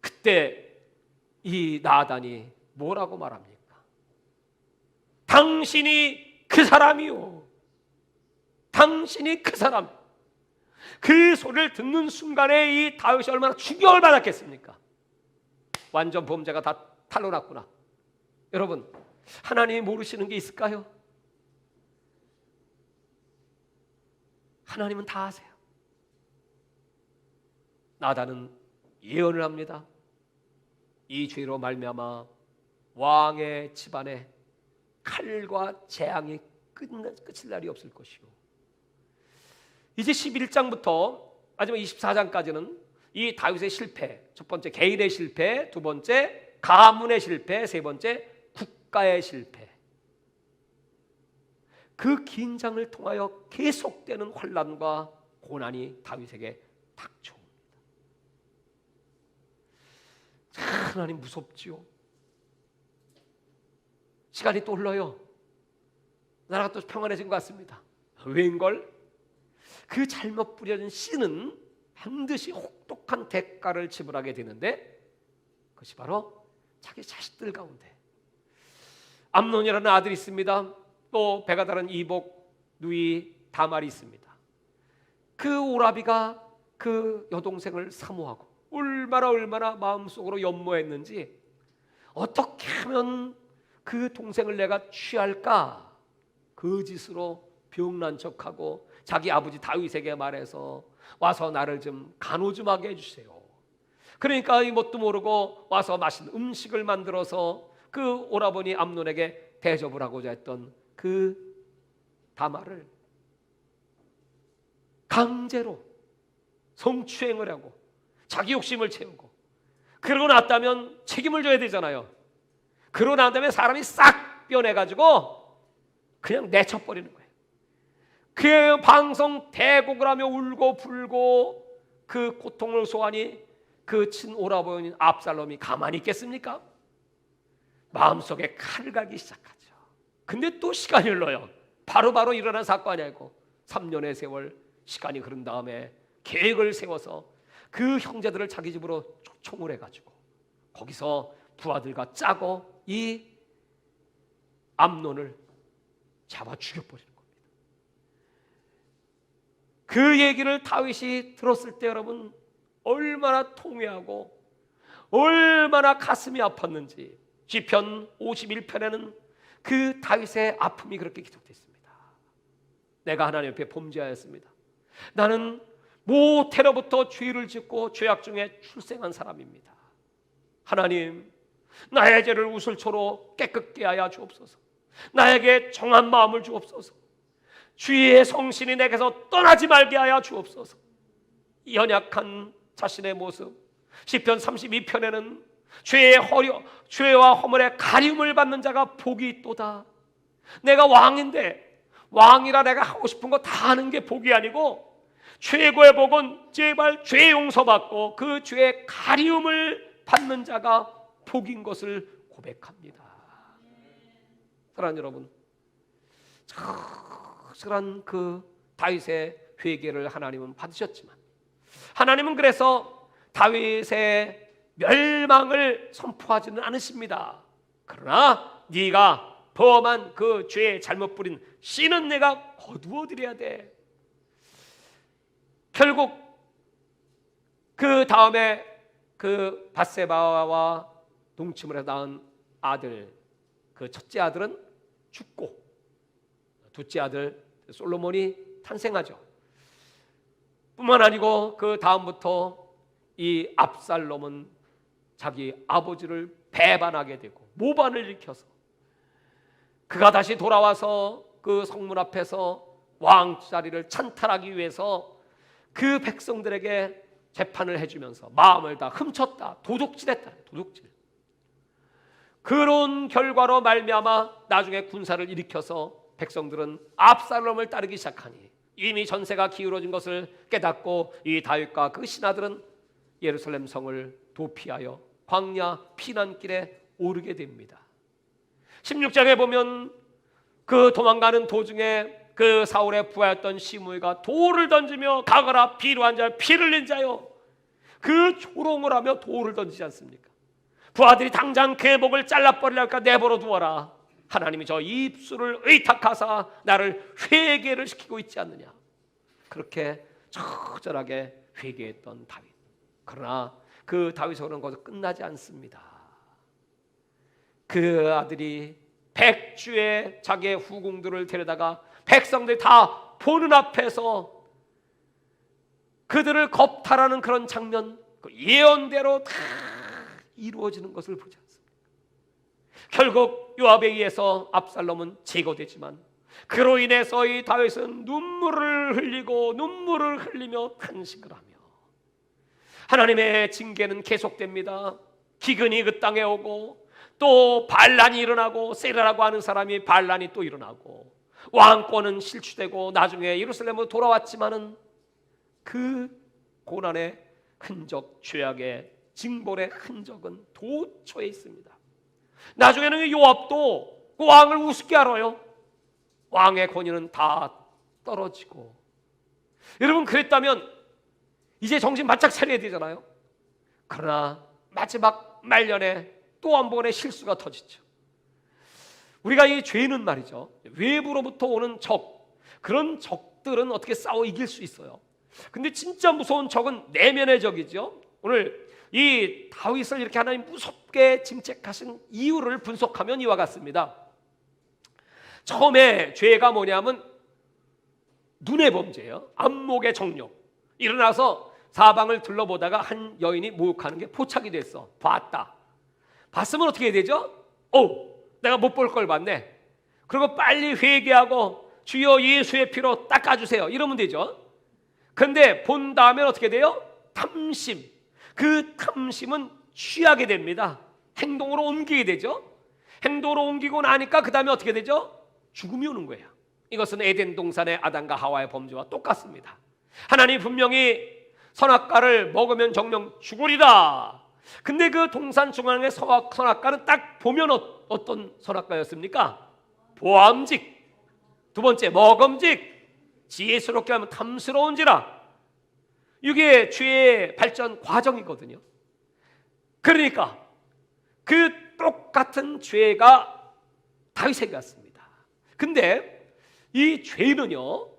그때 이 나단이 뭐라고 말합니까? 당신이 그 사람이요, 당신이 그 사람. 그 소리를 듣는 순간에 이 다윗이 얼마나 충격을 받았겠습니까? 완전 범죄가 다 탄로났구나. 여러분, 하나님이 모르시는 게 있을까요? 하나님은 다 아세요. 나단은 예언을 합니다. 이 죄로 말미암아 왕의 집안에 칼과 재앙이 끝일 날이 없을 것이요. 이제 11장부터 마지막 24장까지는 이 다윗의 실패, 첫 번째 개인의 실패, 두 번째 가문의 실패, 세 번째 국가의 실패, 그 긴 장을 통하여 계속되는 환난과 고난이 다윗에게 닥쳐옵니다. 하나님 무섭지요. 시간이 또 흘러요. 나라가 또 평안해진 것 같습니다. 웬걸? 그 잘못 뿌려진 씨는 반드시 혹독한 대가를 지불하게 되는데, 그것이 바로 자기 자식들 가운데 암논이라는 아들이 있습니다. 또 배가 다른 이복, 누이, 다말이 있습니다. 그 오라비가 그 여동생을 사모하고 얼마나 마음속으로 연모했는지, 어떻게 하면 그 동생을 내가 취할까, 거짓으로 병난 척하고 자기 아버지 다윗에게 말해서 와서 나를 좀 간호 좀 하게 해주세요. 그러니까 이 뭣도 모르고 와서 맛있는 음식을 만들어서 그 오라버니 암논에게 대접을 하고자 했던 그 다말을 강제로 성추행을 하고 자기 욕심을 채우고, 그러고 났다면 책임을 져야 되잖아요. 그러고 난 다음에 사람이 싹 변해가지고 그냥 내쳐버리는 거예요. 그 방송 대곡을 하며 울고 불고 그 고통을 소환이 그 친오라버니 압살롬이 가만히 있겠습니까? 마음속에 칼을 갈기 시작하죠. 근데 또 시간이 흘러요. 바로 일어난 사건이 아니고 3년의 세월 시간이 흐른 다음에 계획을 세워서 그 형제들을 자기 집으로 초청을 해가지고 거기서 부하들과 짜고 이 암논을 잡아 죽여버리는 겁니다. 그 얘기를 다윗이 들었을 때 여러분, 얼마나 통회하고 얼마나 가슴이 아팠는지 시편 51편에는 그 다윗의 아픔이 그렇게 기록되어 있습니다. 내가 하나님 앞에 범죄하였습니다. 나는 모태로부터 죄를 짓고 죄악 중에 출생한 사람입니다. 하나님, 나의 죄를 우슬초로 깨끗게 하여 주옵소서. 나에게 정한 마음을 주옵소서. 주의 성신이 내게서 떠나지 말게 하여 주옵소서. 이 연약한 자신의 모습, 시편 32편에는 죄와 허물의 가림을 받는 자가 복이 있도다. 내가 왕인데 왕이라 내가 하고 싶은 거 다 하는 게 복이 아니고, 최고의 복은 제발 죄 용서받고 그 죄의 가리움을 받는 자가 복인 것을 고백합니다. 사랑하는 여러분, 처절한 그 다윗의 회개를 하나님은 받으셨지만, 하나님은 그래서 다윗의 멸망을 선포하지는 않으십니다. 그러나 네가 범한 그 죄에 잘못 부린 씨는 내가 거두어 드려야 돼. 결국 그 다음에 그 밧세바와 동침을 해서 낳은 아들, 그 첫째 아들은 죽고 둘째 아들 솔로몬이 탄생하죠. 뿐만 아니고 그 다음부터 이 압살롬은 자기 아버지를 배반하게 되고 모반을 일으켜서 그가 다시 돌아와서 그 성문 앞에서 왕 자리를 찬탈하기 위해서 그 백성들에게 재판을 해주면서 마음을 다 훔쳤다, 도둑질했다. 도둑질. 그런 결과로 말미암아 나중에 군사를 일으켜서 백성들은 압살롬을 따르기 시작하니 이미 전세가 기울어진 것을 깨닫고 이 다윗과 그 신하들은 예루살렘 성을 도피하여 광야 피난길에 오르게 됩니다. 16장에 보면 그 도망가는 도중에 그 사울의 부하였던 시므이가 돌을 던지며 가거라 비루한 자 피를 흘린 자요, 그 조롱을 하며 돌을 던지지 않습니까? 부하들이 당장 그 목을 잘라버리려니까 내버려 두어라. 하나님이 저 입술을 의탁하사 나를 회개를 시키고 있지 않느냐. 그렇게 처절하게 회개했던 다윗. 그러나 그 다윗이 오는 것은 끝나지 않습니다. 그 아들이 백주의 자기의 후궁들을 데려다가 백성들이 다 보는 앞에서 그들을 겁탈하는 그런 장면, 그 예언대로 다 이루어지는 것을 보지 않습니까? 결국 요압에 의해서 압살롬은 제거되지만 그로 인해서 이 다윗은 눈물을 흘리며 탄식을 하며 하나님의 징계는 계속됩니다. 기근이 그 땅에 오고 또 반란이 일어나고 세라라고 하는 사람이 반란이 또 일어나고 왕권은 실추되고 나중에 예루살렘으로 돌아왔지만은 그 고난의 흔적, 죄악의 징벌의 흔적은 도처에 있습니다. 나중에는 요압도 그 왕을 우습게 알아요. 왕의 권위는 다 떨어지고. 여러분, 그랬다면 이제 정신 바짝 차려야 되잖아요. 그러나 마지막 말년에 또 한 번의 실수가 터지죠. 우리가 이 죄는 말이죠, 외부로부터 오는 적, 그런 적들은 어떻게 싸워 이길 수 있어요. 근데 진짜 무서운 적은 내면의 적이죠. 오늘 이 다윗을 이렇게 하나님 무섭게 징책하신 이유를 분석하면 이와 같습니다. 처음에 죄가 뭐냐면 눈의 범죄예요. 안목의 정욕. 일어나서 사방을 둘러보다가 한 여인이 모욕하는 게 포착이 됐어. 봤다. 봤으면 어떻게 해야 되죠? 내가 못 볼 걸 봤네. 그리고 빨리 회개하고 주여 예수의 피로 닦아주세요, 이러면 되죠. 근데 본 다음에 어떻게 돼요? 탐심. 그 탐심은 취하게 됩니다. 행동으로 옮기게 되죠. 행동으로 옮기고 나니까 그 다음에 어떻게 되죠? 죽음이 오는 거예요. 이것은 에덴 동산의 아담과 하와의 범죄와 똑같습니다. 하나님이 분명히 선악과를 먹으면 정령 죽으리라. 근데 그 동산 중앙의 선악과는 딱 보면 어떤 선악과였습니까? 보암직. 두 번째, 먹음직. 지혜스럽게 하면 탐스러운지라. 이게 죄의 발전 과정이거든요. 그러니까 그 똑같은 죄가 다윗에게 왔습니다. 근데 이 죄는요,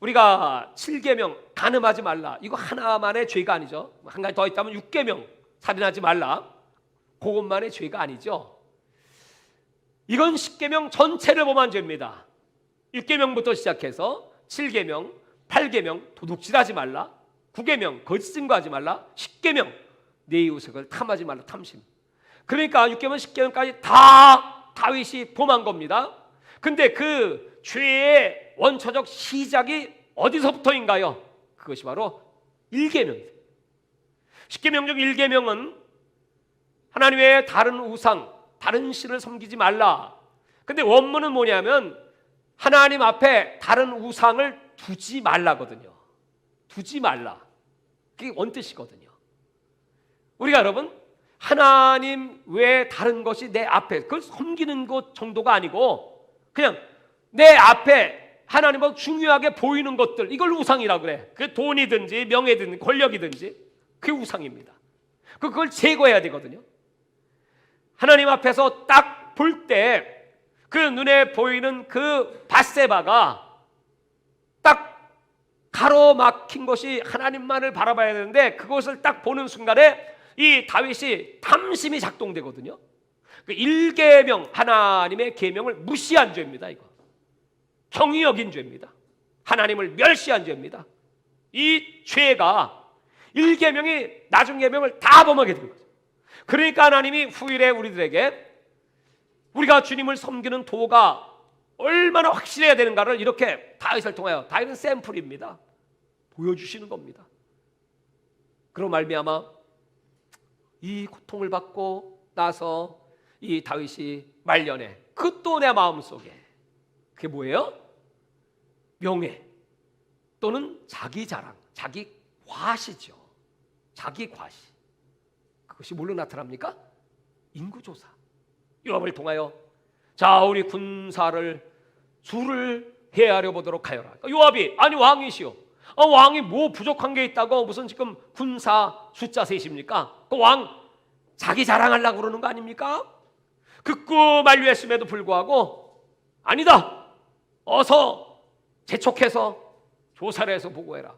우리가 7계명 간음하지 말라, 이거 하나만의 죄가 아니죠. 한 가지 더 있다면 6계명 살인하지 말라, 그것만의 죄가 아니죠. 이건 10계명 전체를 범한 죄입니다. 6계명부터 시작해서 7계명, 8계명 도둑질하지 말라, 9계명 거짓 증거하지 말라, 10계명 내 이웃을 탐하지 말라, 탐심. 그러니까 6계명, 10계명까지 다 다윗이 범한 겁니다. 근데 그 죄의 원초적 시작이 어디서부터인가요? 그것이 바로 1계명이에요. 10계명 중 1계명은 하나님 외에 다른 우상, 다른 신을 섬기지 말라. 근데 원문은 뭐냐면 하나님 앞에 다른 우상을 두지 말라거든요. 두지 말라. 그게 원뜻이거든요. 우리가 여러분, 하나님 외에 다른 것이 내 앞에, 그걸 섬기는 것 정도가 아니고 그냥 내 앞에 하나님보다 중요하게 보이는 것들, 이걸 우상이라고 그래. 그게 돈이든지 명예든지 권력이든지 그게 우상입니다. 그걸 제거해야 되거든요. 하나님 앞에서 딱 볼 때 그 눈에 보이는 그 밧세바가 딱 가로막힌 것이 하나님만을 바라봐야 되는데, 그것을 딱 보는 순간에 이 다윗이 탐심이 작동되거든요. 그 1계명, 하나님의 계명을 무시한 죄입니다. 이거 경히 여긴 죄입니다. 하나님을 멸시한 죄입니다. 이 죄가 1계명이 나중 계명을 다 범하게 된 거죠. 그러니까 하나님이 후일에 우리들에게 우리가 주님을 섬기는 도가 얼마나 확실해야 되는가를 이렇게 다윗을 통하여, 다윗은 샘플입니다, 보여주시는 겁니다. 그로 말미암아 이 고통을 받고 나서 이 다윗이 말년에 그것도 내 마음속에, 그게 뭐예요? 명예 또는 자기 자랑, 자기 과시죠. 자기 과시. 그것이 뭘로 나타납니까? 인구조사. 요압을 통하여 자, 우리 군사를 수를 헤아려 보도록 하여라. 요압이, 아니 왕이시오, 왕이 뭐 부족한 게 있다고 무슨 지금 군사 숫자 셋입니까? 그 왕 자기 자랑하려고 그러는 거 아닙니까? 극구 만류했음에도 불구하고 아니다, 어서 재촉해서 조사를 해서 보고해라.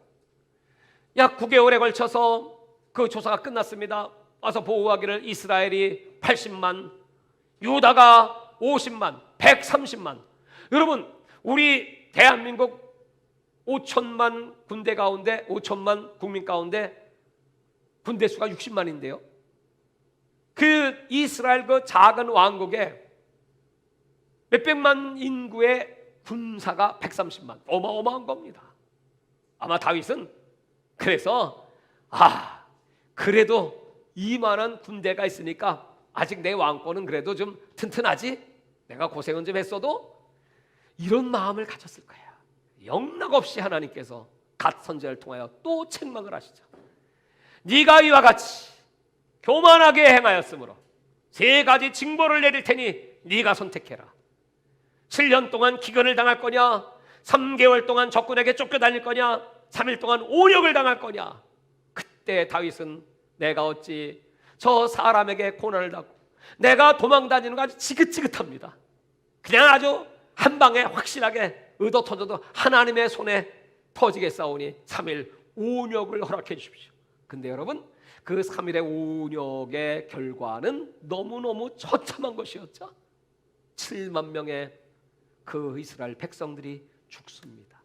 약 9개월에 걸쳐서 그 조사가 끝났습니다. 와서 보고하기를 이스라엘이 80만, 유다가 50만, 130만. 여러분, 우리 대한민국 5천만 군대 가운데, 5천만 국민 가운데 군대 수가 60만인데요. 그 이스라엘 그 작은 왕국에 몇백만 인구의 군사가 130만. 어마어마한 겁니다. 아마 다윗은 그래서 그래도 이만한 군대가 있으니까 아직 내 왕권은 그래도 좀 튼튼하지? 내가 고생은 좀 했어도 이런 마음을 가졌을 거야. 영락없이 하나님께서 갓 선지자를 통하여 또 책망을 하시죠. 네가 이와 같이 교만하게 행하였으므로 3가지 징벌을 내릴 테니 네가 선택해라. 7년 동안 기근을 당할 거냐, 3개월 동안 적군에게 쫓겨다닐 거냐, 3일 동안 오력을 당할 거냐. 그때 다윗은 내가 어찌 저 사람에게 고난을 당하고 내가 도망다니는 거 아주 지긋지긋합니다. 그냥 아주 한 방에 확실하게 의도 터져도 하나님의 손에 터지겠사오니 3일 온역을 허락해 주십시오. 근데 여러분, 그 3일의 온역의 결과는 너무너무 처참한 것이었죠. 7만 명의 그 이스라엘 백성들이 죽습니다.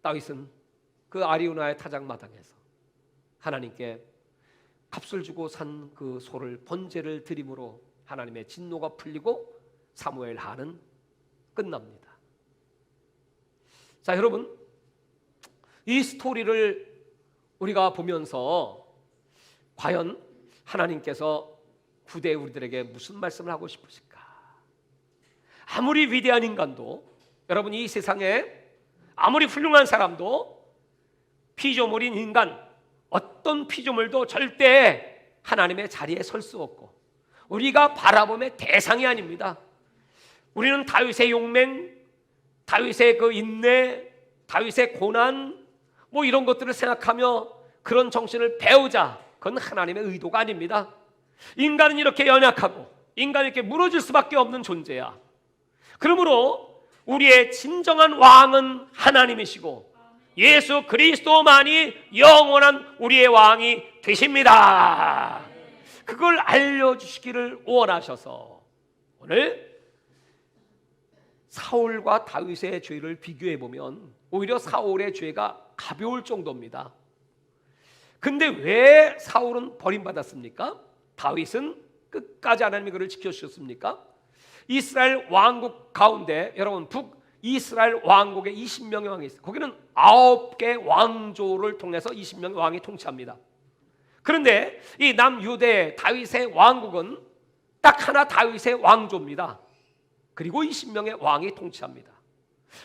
다윗은 그 아리우나의 타작마당에서 하나님께 값을 주고 산 그 소를 번제를 드림으로 하나님의 진노가 풀리고 사무엘 하는 끝납니다. 자, 여러분, 이 스토리를 우리가 보면서 과연 하나님께서 후대 우리들에게 무슨 말씀을 하고 싶으실까? 아무리 위대한 인간도, 여러분, 이 세상에 아무리 훌륭한 사람도 피조물인 인간, 어떤 피조물도 절대 하나님의 자리에 설 수 없고 우리가 바라봄의 대상이 아닙니다. 우리는 다윗의 용맹, 다윗의 그 인내, 다윗의 고난, 뭐 이런 것들을 생각하며 그런 정신을 배우자. 그건 하나님의 의도가 아닙니다. 인간은 이렇게 연약하고 인간은 이렇게 무너질 수밖에 없는 존재야. 그러므로 우리의 진정한 왕은 하나님이시고 예수 그리스도만이 영원한 우리의 왕이 되십니다. 그걸 알려주시기를 원하셔서 오늘 사울과 다윗의 죄를 비교해보면 오히려 사울의 죄가 가벼울 정도입니다. 근데 왜 사울은 버림받았습니까? 다윗은 끝까지 하나님이 그를 지켜주셨습니까? 이스라엘 왕국 가운데 여러분 북이스라엘 왕국에 20명의 왕이 있어요. 거기는 9개 왕조를 통해서 20명의 왕이 통치합니다. 그런데 이 남유대 다윗의 왕국은 딱 하나 다윗의 왕조입니다. 그리고 20명의 왕이 통치합니다.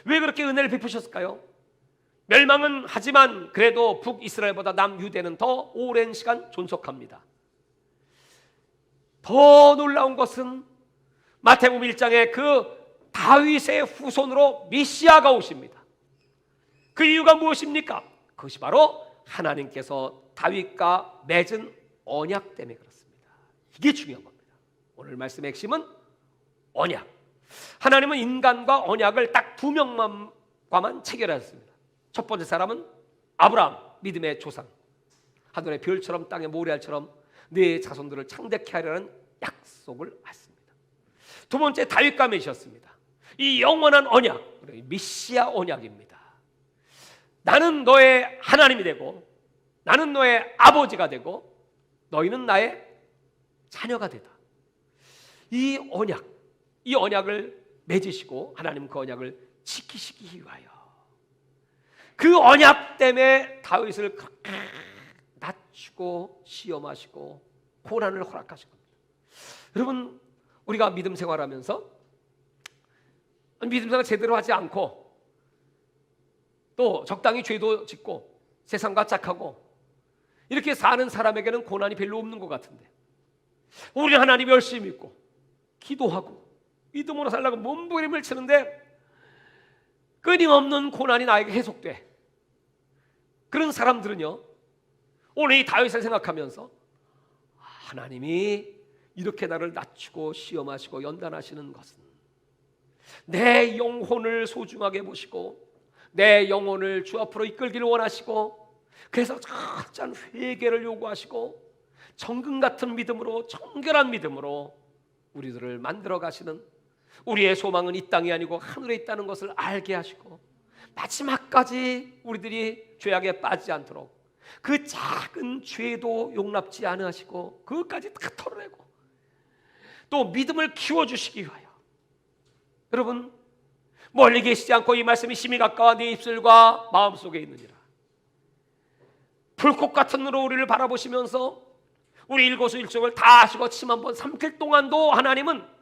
왜 그렇게 은혜를 베푸셨을까요? 멸망은 하지만 그래도 북이스라엘보다 남유대는 더 오랜 시간 존속합니다. 더 놀라운 것은 마태복음 1장에 그 다윗의 후손으로 메시아가 오십니다. 그 이유가 무엇입니까? 그것이 바로 하나님께서 다윗과 맺은 언약 때문에 그렇습니다. 이게 중요한 겁니다. 오늘 말씀의 핵심은 언약. 하나님은 인간과 언약을 딱 2명과만 체결하셨습니다. 첫 번째 사람은 아브라함, 믿음의 조상. 하늘의 별처럼 땅의 모래알처럼 네 자손들을 창대케 하려는 약속을 했습니다. 두 번째 다윗과 맺으셨습니다. 이 영원한 언약, 메시아 언약입니다. 나는 너의 하나님이 되고 나는 너의 아버지가 되고 너희는 나의 자녀가 되다. 이 언약을 맺으시고 하나님 그 언약을 지키시기 위하여 그 언약 때문에 다윗을 그렇게 낮추고 시험하시고 고난을 허락하신 겁니다. 여러분, 우리가 믿음 생활하면서 믿음 생활 제대로 하지 않고 또 적당히 죄도 짓고 세상과 짝하고 이렇게 사는 사람에게는 고난이 별로 없는 것 같은데 우리 하나님 열심히 믿고 기도하고 믿음으로 살려고 몸부림을 치는데 끊임없는 고난이 나에게 해속돼. 그런 사람들은요, 오늘 이 다윗을 생각하면서 하나님이 이렇게 나를 낮추고 시험하시고 연단하시는 것은 내 영혼을 소중하게 보시고 내 영혼을 주 앞으로 이끌기를 원하시고 그래서 철저한 회개를 요구하시고 정금 같은 믿음으로, 정결한 믿음으로 우리들을 만들어 가시는, 우리의 소망은 이 땅이 아니고 하늘에 있다는 것을 알게 하시고 마지막까지 우리들이 죄악에 빠지지 않도록 그 작은 죄도 용납지 않으시고 그것까지 다 털어내고 또 믿음을 키워주시기 위하여, 여러분 멀리 계시지 않고 이 말씀이 심히 가까워 네 입술과 마음속에 있느니라. 불꽃 같은 눈으로 우리를 바라보시면서 우리 일거수일투족을 다 하시고 침 한 번 삼킬 동안도 하나님은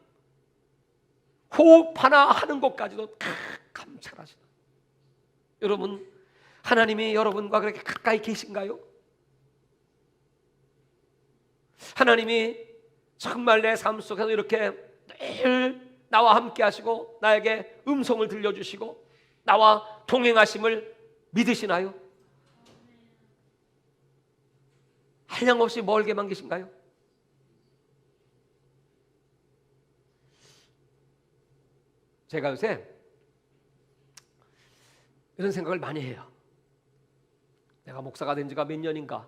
호흡 하나 하는 것까지도 다 감찰하시는, 여러분 하나님이 여러분과 그렇게 가까이 계신가요? 하나님이 정말 내 삶 속에서 이렇게 늘 나와 함께 하시고 나에게 음성을 들려주시고 나와 동행하심을 믿으시나요? 한량없이 멀게만 계신가요? 제가 요새 이런 생각을 많이 해요. 내가 목사가 된 지가 몇 년인가,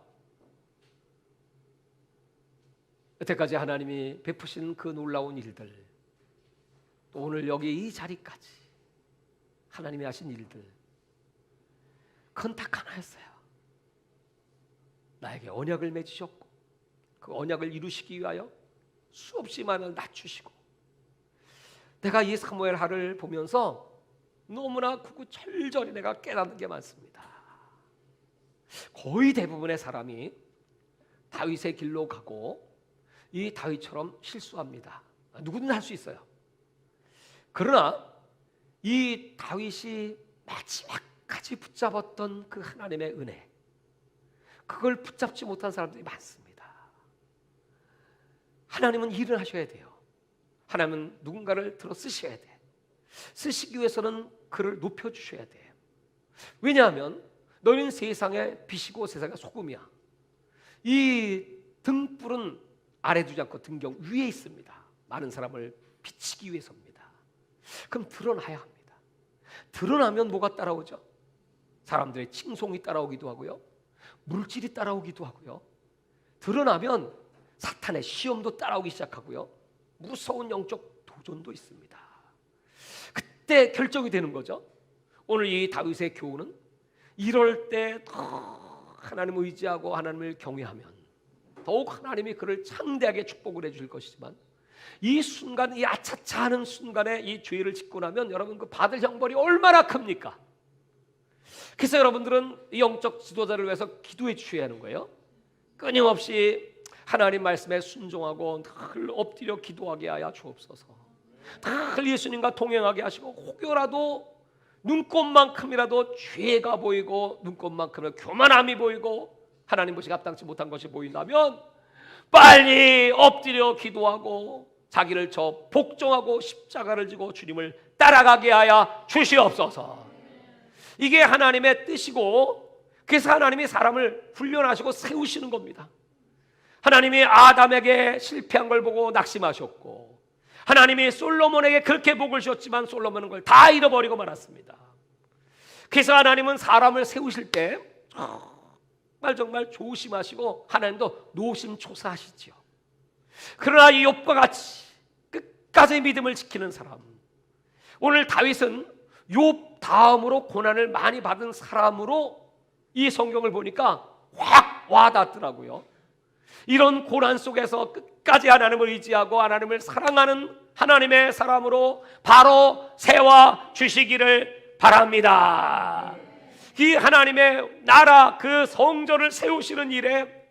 여태까지 하나님이 베푸신 그 놀라운 일들, 또 오늘 여기 이 자리까지 하나님이 하신 일들, 그건 딱 하나였어요. 나에게 언약을 맺으셨고 그 언약을 이루시기 위하여 수없이 많은 낮추시고, 내가 이 사무엘 하를 보면서 너무나 구구절절히 내가 깨닫는 게 많습니다. 거의 대부분의 사람이 다윗의 길로 가고 이 다윗처럼 실수합니다. 누구든 할 수 있어요. 그러나 이 다윗이 마지막까지 붙잡았던 그 하나님의 은혜, 그걸 붙잡지 못한 사람들이 많습니다. 하나님은 일을 하셔야 돼요. 하나님은 누군가를 들어 쓰셔야 돼. 쓰시기 위해서는 그를 높여주셔야 돼요. 왜냐하면 너희는 세상의 빛이고 세상의 소금이야. 이 등불은 아래 두지 않고 등경 위에 있습니다. 많은 사람을 비치기 위해서입니다. 그럼 드러나야 합니다. 드러나면 뭐가 따라오죠? 사람들의 칭송이 따라오기도 하고요, 물질이 따라오기도 하고요, 드러나면 사탄의 시험도 따라오기 시작하고요, 무서운 영적 도전도 있습니다. 그때 결정이 되는 거죠. 오늘 이 다윗의 교훈은 이럴 때 더 하나님을 의지하고 하나님을 경외하면 더욱 하나님이 그를 창대하게 축복을 해줄 것이지만, 이 순간, 이 아차차 하는 순간에 이 죄를 짓고 나면 여러분 그 받을 형벌이 얼마나 큽니까? 그래서 여러분들은 이 영적 지도자를 위해서 기도해 주셔야 하는 거예요. 끊임없이 하나님 말씀에 순종하고 늘 엎드려 기도하게 하여 주옵소서. 늘 예수님과 동행하게 하시고, 혹여라도 눈꽃만큼이라도 죄가 보이고 눈꽃만큼이라도 교만함이 보이고 하나님 보시기 합당치 못한 것이 보인다면 빨리 엎드려 기도하고 자기를 복종하고 십자가를 지고 주님을 따라가게 하여 주시옵소서. 이게 하나님의 뜻이고, 그래서 하나님이 사람을 훈련하시고 세우시는 겁니다. 하나님이 아담에게 실패한 걸 보고 낙심하셨고, 하나님이 솔로몬에게 그렇게 복을 주셨지만 솔로몬은 그걸 다 잃어버리고 말았습니다. 그래서 하나님은 사람을 세우실 때 정말 조심하시고 하나님도 노심초사하시죠. 그러나 이 욥과 같이 끝까지 믿음을 지키는 사람, 오늘 다윗은 욥 다음으로 고난을 많이 받은 사람으로 이 성경을 보니까 확 와닿더라고요. 이런 고난 속에서 끝까지 하나님을 의지하고 하나님을 사랑하는 하나님의 사람으로 바로 세워 주시기를 바랍니다. 이 하나님의 나라, 그 성전을 세우시는 일에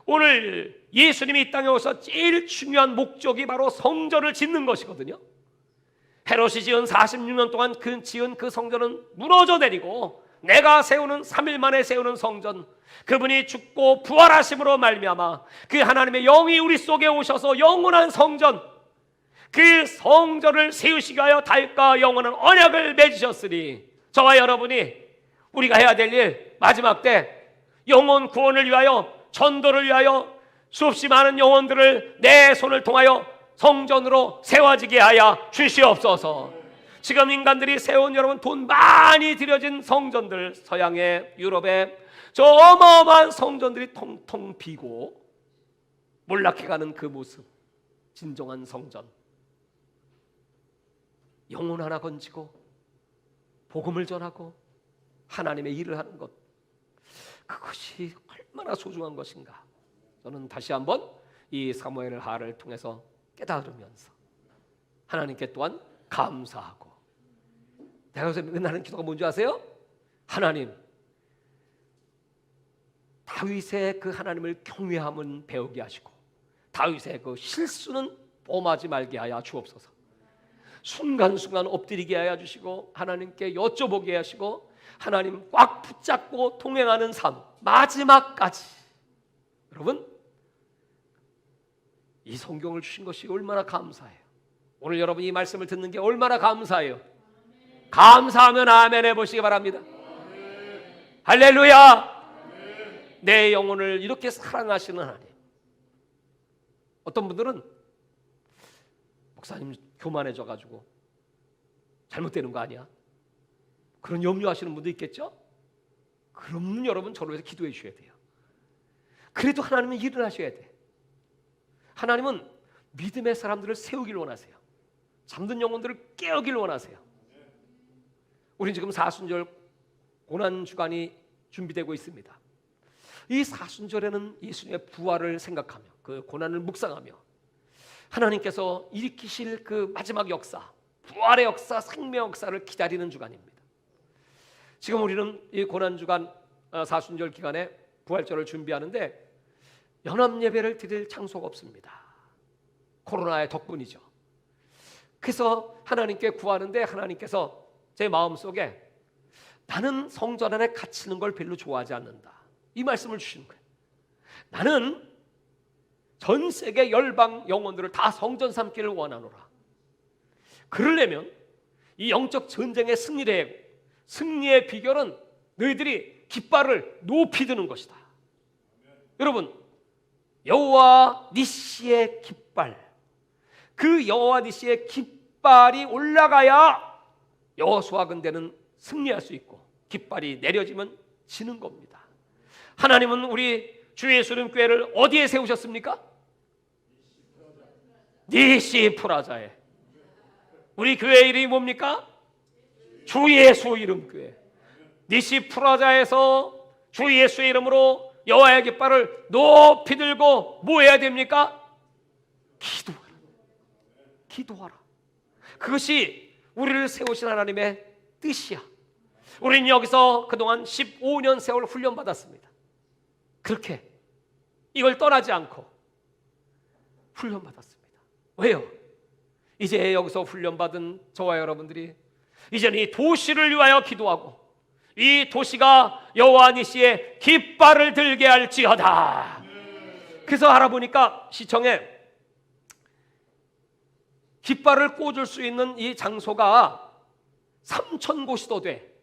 오늘 예수님이 이 땅에 오셔서 제일 중요한 목적이 바로 성전을 짓는 것이거든요. 헤롯이 지은 46년 동안 지은 그 성전은 무너져 내리고, 내가 세우는 3일 만에 세우는 성전, 그분이 죽고 부활하심으로 말미암아 그 하나님의 영이 우리 속에 오셔서 영원한 성전, 그 성전을 세우시기 위하여 다윗과 영원한 언약을 맺으셨으니, 저와 여러분이 우리가 해야 될 일, 마지막 때 영혼 구원을 위하여, 전도를 위하여 수없이 많은 영혼들을 내 손을 통하여 성전으로 세워지게 하여 주시옵소서. 지금 인간들이 세운 여러분 돈 많이 들여진 성전들, 서양의, 유럽의 저 어마어마한 성전들이 통통 비고 몰락해가는 그 모습, 진정한 성전, 영혼 하나 건지고 복음을 전하고 하나님의 일을 하는 것, 그것이 얼마나 소중한 것인가. 저는 다시 한번 이 사무엘 하를 통해서 깨달으면서 하나님께 또한 감사하고, 내가 요새 맨날 하는 기도가 뭔지 아세요? 하나님, 다윗의 그 하나님을 경외함은 배우게 하시고 다윗의 그 실수는 범하지 말게 하여 주옵소서. 순간순간 엎드리게 하여 주시고 하나님께 여쭤보게 하시고 하나님 꽉 붙잡고 동행하는 삶 마지막까지. 여러분, 이 성경을 주신 것이 얼마나 감사해요. 오늘 여러분이 이 말씀을 듣는 게 얼마나 감사해요. 감사하면 아멘 해보시기 바랍니다. 할렐루야. 내 영혼을 이렇게 사랑하시는 하나님. 어떤 분들은 목사님 교만해져가지고 잘못되는 거 아니야? 그런 염려하시는 분도 있겠죠? 그럼 여러분 저를 위해서 기도해 주셔야 돼요. 그래도 하나님은 일을 하셔야 돼. 하나님은 믿음의 사람들을 세우길 원하세요. 잠든 영혼들을 깨우길 원하세요. 우린 지금 사순절 고난주간이 준비되고 있습니다. 이 사순절에는 예수님의 부활을 생각하며 그 고난을 묵상하며 하나님께서 일으키실 그 마지막 역사, 부활의 역사, 생명 역사를 기다리는 주간입니다. 지금 우리는 이 고난주간 사순절 기간에 부활절을 준비하는데 연합예배를 드릴 장소가 없습니다. 코로나의 덕분이죠. 그래서 하나님께 구하는데 하나님께서 제 마음속에 나는 성전 안에 갇히는 걸 별로 좋아하지 않는다, 이 말씀을 주시는 거예요. 나는 전 세계 열방 영혼들을 다 성전 삼기를 원하노라. 그러려면 이 영적 전쟁의 승리의 비결은 너희들이 깃발을 높이 드는 것이다. 여러분, 여호와 니시의 깃발, 그 여호와 니시의 깃발이 올라가야 여호수아 군대는 승리할 수 있고 깃발이 내려지면 지는 겁니다. 하나님은 우리 주 예수님 교회를 어디에 세우셨습니까? 니시 프라자에. 우리 교회 이름이 뭡니까? 주 예수 이름 교회. 니시 프라자에서 주 예수의 이름으로 여호와의 깃발을 높이 들고 뭐 해야 됩니까? 기도하라. 기도하라. 그것이 우리를 세우신 하나님의 뜻이야. 우리는 여기서 그동안 15년 세월 훈련받았습니다. 그렇게 이걸 떠나지 않고 훈련받았습니다. 왜요? 이제 여기서 훈련받은 저와 여러분들이 이제는 이 도시를 위하여 기도하고 이 도시가 여호와 니시의 깃발을 들게 할지어다. 그래서 알아보니까 시청에 깃발을 꽂을 수 있는 이 장소가 3,000곳이 더 돼.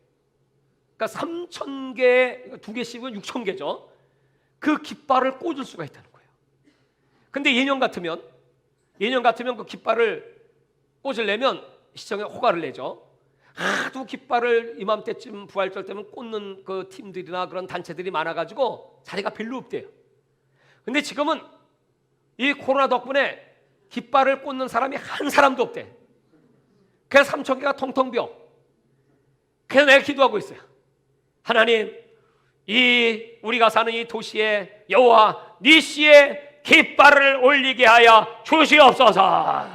그러니까 3,000개, 2개씩은 6,000개죠. 그 깃발을 꽂을 수가 있다는 거예요. 근데 예년 같으면 그 깃발을 꽂으려면 시청에 허가를 내죠. 하도 깃발을 이맘때쯤 부활절 때면 꽂는 그 팀들이나 그런 단체들이 많아가지고 자리가 별로 없대요. 근데 지금은 이 코로나 덕분에 깃발을 꽂는 사람이 한 사람도 없대. 그래서 3,000개가 텅텅 비어. 그래서 내가 기도하고 있어요. 하나님, 이 우리가 사는 이 도시에 여호와 니시의 깃발을 올리게 하여 주시옵소서.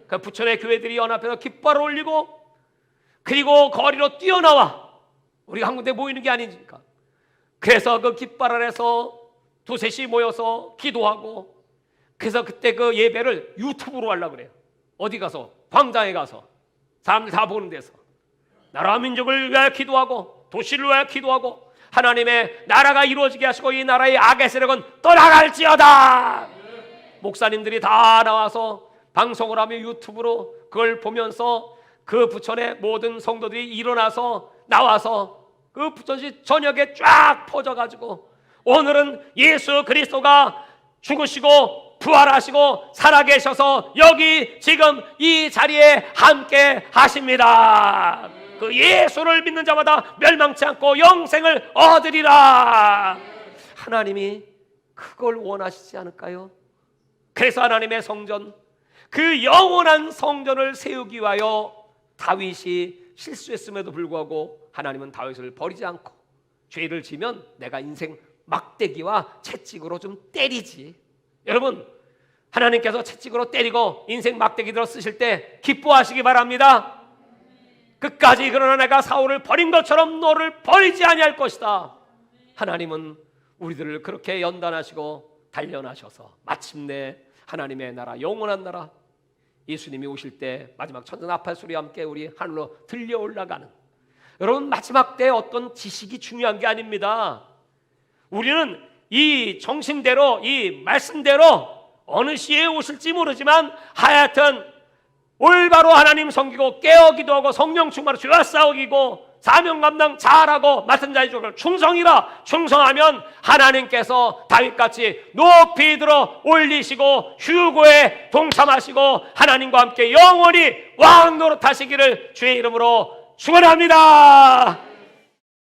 그 부천의 교회들이 연합해서 깃발을 올리고 그리고 거리로 뛰어나와 우리가 한 군데 모이는 게 아니니까. 그래서 그 깃발 아래서 두셋이 모여서 기도하고, 그래서 그때 그 예배를 유튜브로 하려고 그래요. 어디 가서, 광장에 가서 사람들 다 보는 데서 나라 민족을 위하여 기도하고 도시를 위하여 기도하고 하나님의 나라가 이루어지게 하시고 이 나라의 악의 세력은 떠나갈지어다. 목사님들이 다 나와서 방송을 하며 유튜브로 그걸 보면서 그 부천의 모든 성도들이 일어나서 나와서 그 부천시 전역에 쫙 퍼져가지고 오늘은 예수 그리스도가 죽으시고 부활하시고 살아계셔서 여기 지금 이 자리에 함께 하십니다. 그 예수를 믿는 자마다 멸망치 않고 영생을 얻으리라. 하나님이 그걸 원하시지 않을까요? 그래서 하나님의 성전, 그 영원한 성전을 세우기 위하여 다윗이 실수했음에도 불구하고 하나님은 다윗을 버리지 않고, 죄를 지면 내가 인생 막대기와 채찍으로 좀 때리지. 여러분, 하나님께서 채찍으로 때리고 인생 막대기 들어 쓰실 때 기뻐하시기 바랍니다. 끝까지 그러나 내가 사울을 버린 것처럼 너를 버리지 아니할 것이다. 하나님은 우리들을 그렇게 연단하시고 단련하셔서 마침내 하나님의 나라, 영원한 나라, 예수님이 오실 때 마지막 천사나팔 소리와 함께 우리 하늘로 들려 올라가는, 여러분, 마지막 때 어떤 지식이 중요한 게 아닙니다. 우리는 이 정신대로, 이 말씀대로 어느 시에 오실지 모르지만 하여튼 올바로 하나님 섬기고 깨어 기도하고 성령 충만으로 죄와 싸우기고 사명 감당 잘하고 맡은 자의 족을 충성이라 충성하면 하나님께서 다윗같이 높이 들어 올리시고 휴고에 동참하시고 하나님과 함께 영원히 왕 노릇하시기를 주의 이름으로 축원합니다.